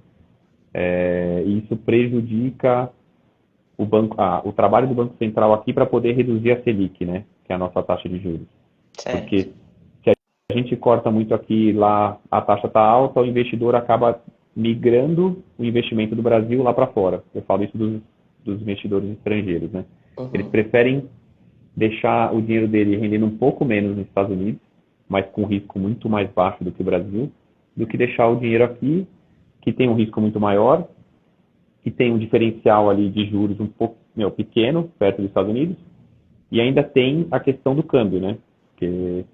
e isso prejudica o trabalho do Banco Central aqui para poder reduzir a Selic, né, que é a nossa taxa de juros. Certo. Porque se a gente corta muito aqui, lá a taxa está alta, o investidor acaba migrando o investimento do Brasil lá para fora. Eu falo isso dos investidores estrangeiros, né? Eles preferem deixar o dinheiro dele rendendo um pouco menos nos Estados Unidos, mas com risco muito mais baixo do que o Brasil, do que deixar o dinheiro aqui, que tem um risco muito maior, que tem um diferencial ali de juros um pouco pequeno, perto dos Estados Unidos, e ainda tem a questão do câmbio, né? Porque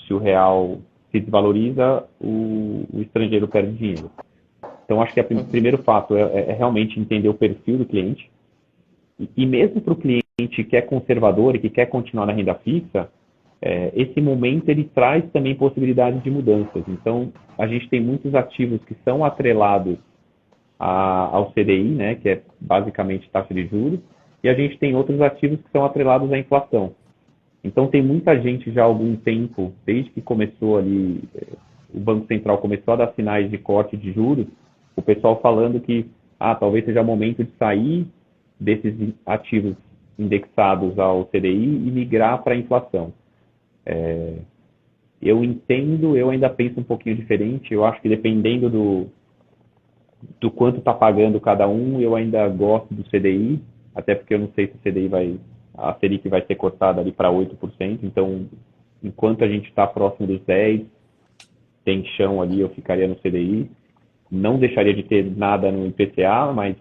se o real se desvaloriza, o estrangeiro perde dinheiro. Então, acho que o primeiro fato é realmente entender o perfil do cliente, e mesmo para o cliente que é conservador e que quer continuar na renda fixa, esse momento ele traz também possibilidades de mudanças. Então, a gente tem muitos ativos que são atrelados ao CDI, né, que é basicamente taxa de juros, e a gente tem outros ativos que são atrelados à inflação. Então, tem muita gente já há algum tempo, desde que começou ali, o Banco Central começou a dar sinais de corte de juros, o pessoal falando que talvez seja o momento de sair desses ativos indexados ao CDI e migrar para a inflação. Eu entendo, eu ainda penso um pouquinho diferente. Eu acho que dependendo do quanto está pagando cada um, eu ainda gosto do CDI, até porque eu não sei se o CDI a Selic vai ser cortada ali para 8%, então enquanto a gente está próximo dos 10%, tem chão ali, eu ficaria no CDI. Não deixaria de ter nada no IPCA, mas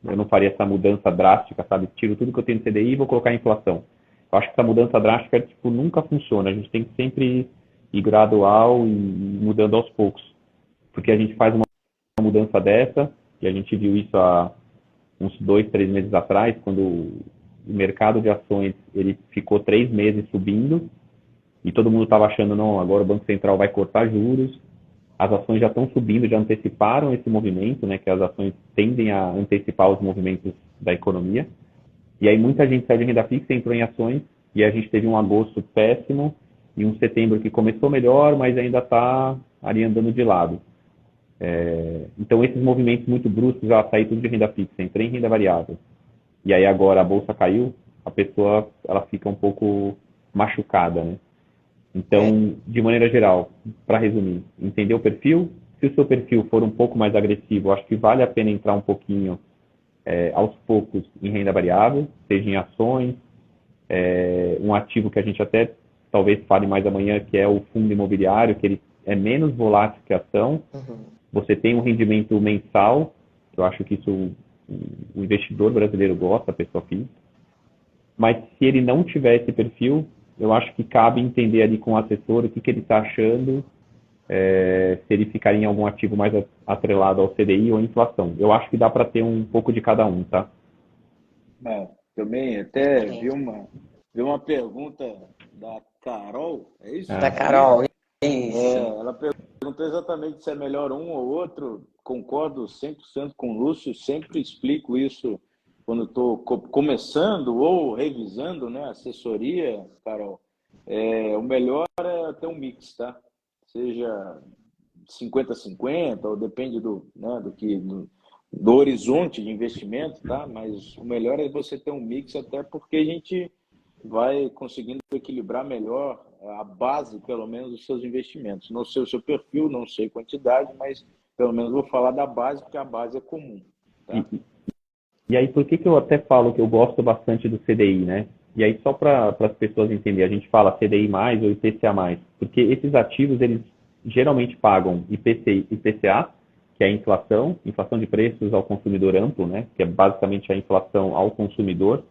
eu não faria essa mudança drástica, sabe? Tiro tudo que eu tenho no CDI e vou colocar em inflação. Eu acho que essa mudança drástica, tipo, nunca funciona. A gente tem que sempre ir gradual e mudando aos poucos. Porque a gente faz uma mudança dessa, e a gente viu isso há uns 2, 3 meses atrás, quando o mercado de ações ele ficou 3 meses subindo, e todo mundo estava achando, não, agora o Banco Central vai cortar juros, as ações já estão subindo, já anteciparam esse movimento, né, que as ações tendem a antecipar os movimentos da economia. E aí muita gente saiu de renda fixa e entrou em ações, e a gente teve um agosto péssimo e um setembro que começou melhor, mas ainda está ali andando de lado. Então esses movimentos muito bruscos, saí tudo de renda fixa, entrei em renda variável. E aí agora a bolsa caiu, a pessoa ela fica um pouco machucada, né? Então, de maneira geral, para resumir, entender o perfil. Se o seu perfil for um pouco mais agressivo, acho que vale a pena entrar um pouquinho aos poucos em renda variável, seja em ações, um ativo que a gente até talvez fale mais amanhã, que é o fundo imobiliário, que ele é menos volátil que a ação. Você tem um rendimento mensal, eu acho que isso o investidor brasileiro gosta, a pessoa física. Mas se ele não tiver esse perfil, eu acho que cabe entender ali com o assessor o que ele está achando, se ele ficaria em algum ativo mais atrelado ao CDI ou à inflação. Eu acho que dá para ter um pouco de cada um, tá? Também até vi uma pergunta da Carol, é isso? Da Carol, isso. Ela perguntou exatamente se é melhor um ou outro. Concordo 100% com o Lúcio, sempre explico isso quando estou começando ou revisando, né, assessoria, Carol. O melhor é ter um mix, tá? Seja 50-50, ou depende do horizonte de investimento, tá? Mas o melhor é você ter um mix, até porque a gente vai conseguindo equilibrar melhor a base, pelo menos, dos seus investimentos. Não sei o seu perfil, não sei quantidade, mas pelo menos vou falar da base, porque a base é comum. Tá? E aí, por que eu até falo que eu gosto bastante do CDI, né? E aí, só para as pessoas entenderem, a gente fala CDI mais ou IPCA mais, porque esses ativos, eles geralmente pagam IPCA, que é a inflação de preços ao consumidor amplo, né? Que é basicamente a inflação ao consumidor,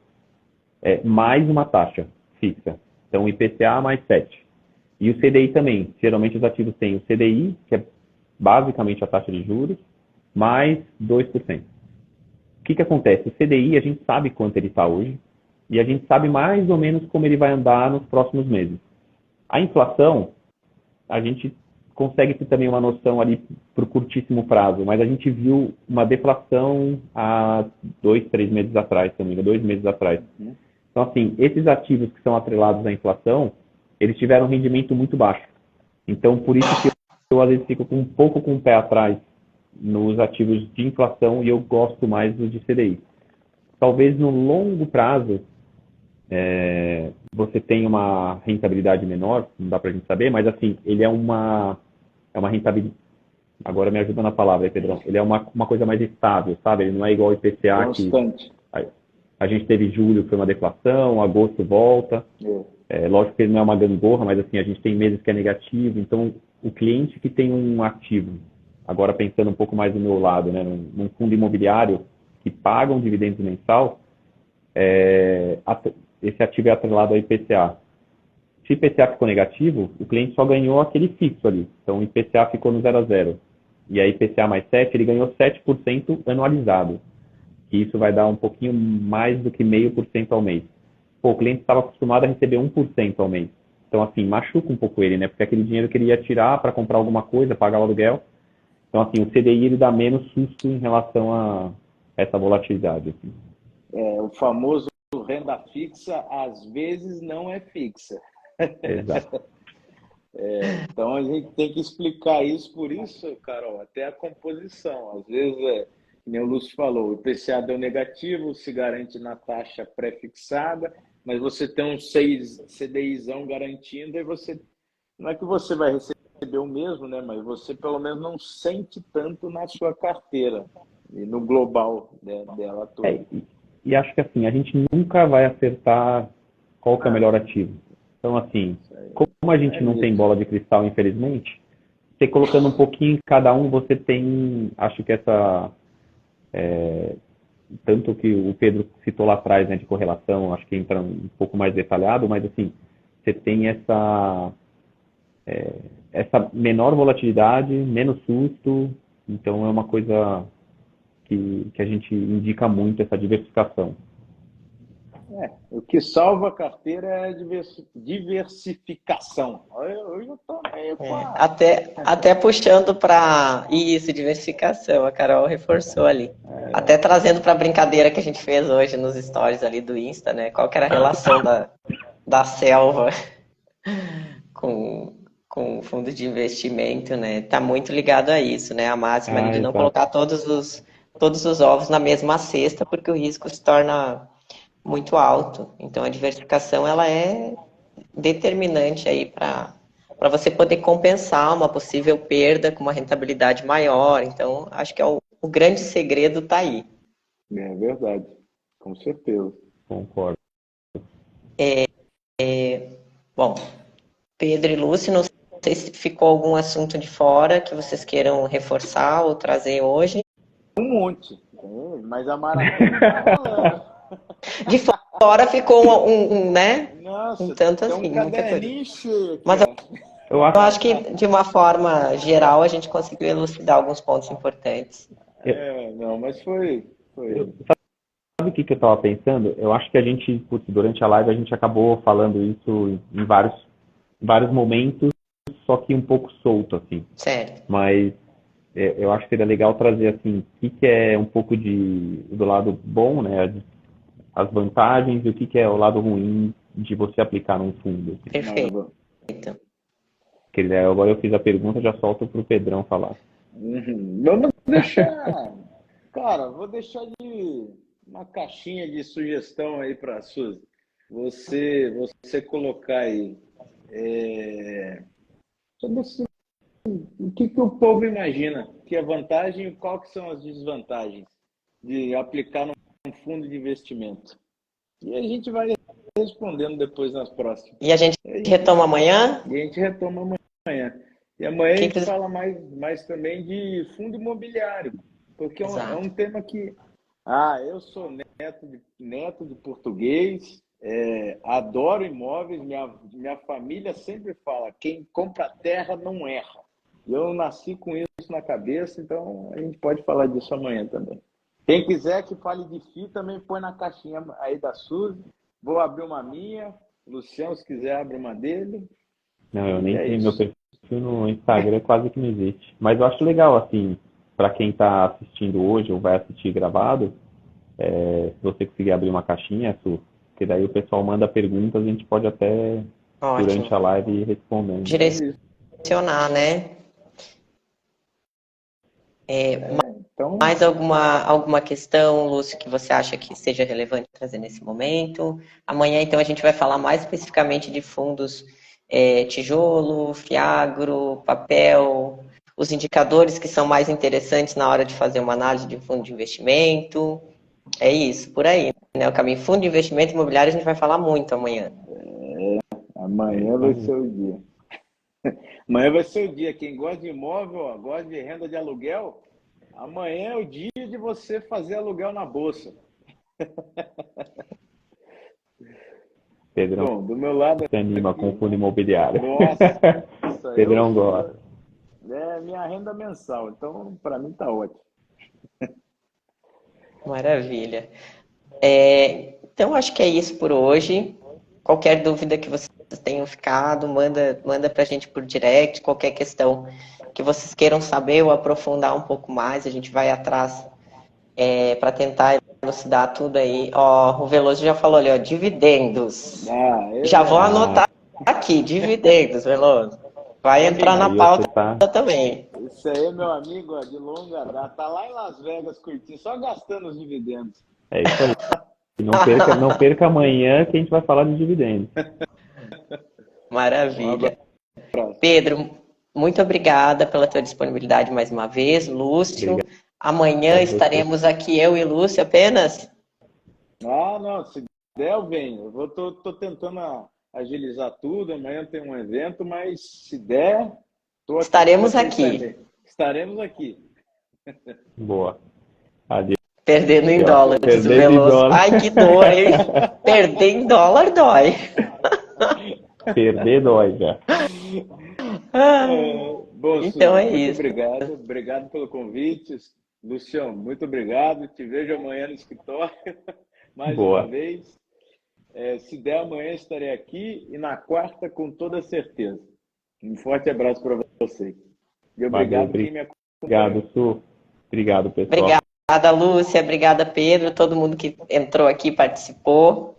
mais uma taxa fixa. Então, IPCA mais 7. E o CDI também. Geralmente, os ativos têm o CDI, que é basicamente a taxa de juros, mais 2%. O que acontece? O CDI, a gente sabe quanto ele está hoje, e a gente sabe mais ou menos como ele vai andar nos próximos meses. A inflação, a gente consegue ter também uma noção ali para o curtíssimo prazo, mas a gente viu uma deflação há 2, 3 meses atrás, se não me engano, 2 meses atrás. Então, assim, esses ativos que são atrelados à inflação, eles tiveram um rendimento muito baixo. Então, por isso que eu às vezes fico um pouco com o pé atrás nos ativos de inflação e eu gosto mais do de CDI. Talvez no longo prazo você tenha uma rentabilidade menor, não dá para a gente saber, mas assim, ele é uma rentabilidade. Agora me ajuda na palavra aí, Pedrão. Ele é uma coisa mais estável, sabe? Ele não é igual ao IPCA constante. Que a gente teve julho, foi uma deflação, agosto volta. Lógico que ele não é uma gangorra, mas assim, a gente tem meses que é negativo. Então, o cliente que tem um ativo, agora pensando um pouco mais do meu lado, né, num fundo imobiliário que paga um dividendo mensal, esse ativo é atrelado ao IPCA. Se o IPCA ficou negativo, o cliente só ganhou aquele fixo ali. Então, o IPCA ficou no 0 a 0. E aí, IPCA mais 7, ele ganhou 7% anualizado. E isso vai dar um pouquinho mais do que 0,5% ao mês. O cliente estava acostumado a receber 1% ao mês. Então, assim, machuca um pouco ele, né? Porque aquele dinheiro que ele ia tirar para comprar alguma coisa, pagar o aluguel. Então, assim, o CDI ele dá menos susto em relação a essa volatilidade. Assim. O famoso renda fixa, às vezes, não é fixa. Exato. Então, a gente tem que explicar isso, por isso, Carol, até a composição. Às vezes, que nem o Lúcio falou, o IPCA deu negativo, se garante na taxa pré-fixada, mas você tem um CDIzão garantindo, e você, não é que você vai receber o mesmo, né? Mas você pelo menos não sente tanto na sua carteira e no global dela toda. E acho que assim, a gente nunca vai acertar qual que é o melhor ativo. Então, assim, como a gente não tem bola de cristal, infelizmente, você colocando um pouquinho em cada um, você tem, acho que essa, tanto que o Pedro citou lá atrás, né, de correlação, acho que entra um pouco mais detalhado, mas assim, você tem essa menor volatilidade, menos susto, então é uma coisa que a gente indica muito, essa diversificação. O que salva a carteira é a diversificação. Eu tô meio até puxando para isso, diversificação, a Carol reforçou ali. Até trazendo para a brincadeira que a gente fez hoje nos stories ali do Insta, né? Qual que era a relação da selva com o fundo de investimento, né? Tá muito ligado a isso, né? A máxima ali de não colocar todos os ovos na mesma cesta, porque o risco se torna muito alto. Então, a diversificação ela é determinante aí para você poder compensar uma possível perda com uma rentabilidade maior. Então, acho que o grande segredo está aí. É verdade, com certeza. Concordo. Bom, Pedro e Lúcio, não sei se ficou algum assunto de fora que vocês queiram reforçar ou trazer hoje. Um monte, mas a maratona tá rolando. De fora ficou né? Nossa, um tanto tem assim, um muita coisa. caderninho cheio. Mas eu acho que, de uma forma geral, a gente conseguiu elucidar alguns pontos importantes. Não, mas foi. Sabe o que eu estava pensando? Eu acho que a gente, durante a live, a gente acabou falando isso em vários momentos, só que um pouco solto, assim. Certo. Mas eu acho que seria legal trazer, assim, o que é um pouco do lado bom, né? As vantagens e o que é o lado ruim de você aplicar num fundo. Assim. Perfeito. Agora eu fiz a pergunta, já solto para o Pedrão falar. Vamos deixar... Cara, vou deixar uma caixinha de sugestão aí para a Suzy. Você colocar aí o que o povo imagina que é vantagem e qual que são as desvantagens de aplicar num fundo de investimento. E a gente vai respondendo depois nas próximas. E a gente retoma amanhã? E a gente retoma amanhã. E amanhã a gente fala mais também de fundo imobiliário, porque é um tema que... eu sou neto de português, adoro imóveis, minha família sempre fala, quem compra terra não erra. Eu nasci com isso na cabeça, então a gente pode falar disso amanhã também. Quem quiser que fale de FII também põe na caixinha aí da Suzy. Vou abrir uma minha, Luciano, se quiser, abre uma dele. Não, eu nem tenho meu perfil no Instagram, quase que não existe. Mas eu acho legal, assim, para quem está assistindo hoje ou vai assistir gravado, se você conseguir abrir uma caixinha, Su, porque daí o pessoal manda perguntas, a gente pode até, durante a live, ir respondendo. Direcionar, né? Então... Mais alguma questão, Lúcio, que você acha que seja relevante trazer nesse momento? Amanhã, então, a gente vai falar mais especificamente de fundos tijolo, fiagro, papel, os indicadores que são mais interessantes na hora de fazer uma análise de um fundo de investimento. É isso, por aí, né? O caminho fundo de investimento imobiliário a gente vai falar muito amanhã. Amanhã vai ser o dia. Amanhã vai ser o dia. Quem gosta de imóvel, gosta de renda de aluguel, amanhã é o dia de você fazer aluguel na bolsa. Pedrão, bom, do meu lado se anima com o fundo imobiliário. Nossa, Pedrão gosta. Minha renda mensal, então para mim tá ótimo. Maravilha. Então, acho que é isso por hoje. Qualquer dúvida que vocês tenham ficado, manda para a gente por direct. Qualquer questão que vocês queiram saber ou aprofundar um pouco mais, a gente vai atrás para tentar elucidar tudo aí. O Veloso já falou ali, dividendos. Já vou anotar aqui, dividendos, Veloso. Vai entrar na pauta também. Esse aí é meu amigo, ó, de longa data. Tá lá em Las Vegas curtindo, só gastando os dividendos. É isso aí. E não perca amanhã que a gente vai falar de dividendos. Maravilha. Pedro, muito obrigada pela tua disponibilidade mais uma vez. Lúcio, Obrigado. amanhã estaremos aqui, eu e Lúcio apenas. Ah, não, se der eu venho. Tô tentando agilizar tudo, amanhã tem um evento, mas se der, estaremos aqui. Também. Estaremos aqui. Boa. Adeus. Perdendo em dólar, diz o Veloso. Ai, que dor, hein? Perder em dólar dói. Perder dói já. Bom, então Su, é muito isso. Obrigado. Obrigado pelo convite. Lucião, muito obrigado. Te vejo amanhã no escritório, mais uma vez. Se der, amanhã estarei aqui e na quarta, com toda certeza. Um forte abraço para vocês. E obrigado quem me acompanhou. Obrigado, Su. Obrigado, pessoal. Obrigada, Lúcia. Obrigada, Pedro. Todo mundo que entrou aqui participou.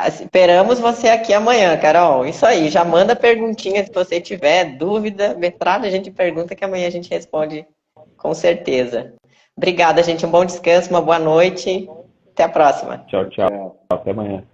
Esperamos você aqui amanhã, Carol. Isso aí. Já manda perguntinha se você tiver dúvida. Metralha, a gente pergunta que amanhã a gente responde com certeza. Obrigada, gente. Um bom descanso, uma boa noite. Até a próxima. Tchau, tchau. Até amanhã.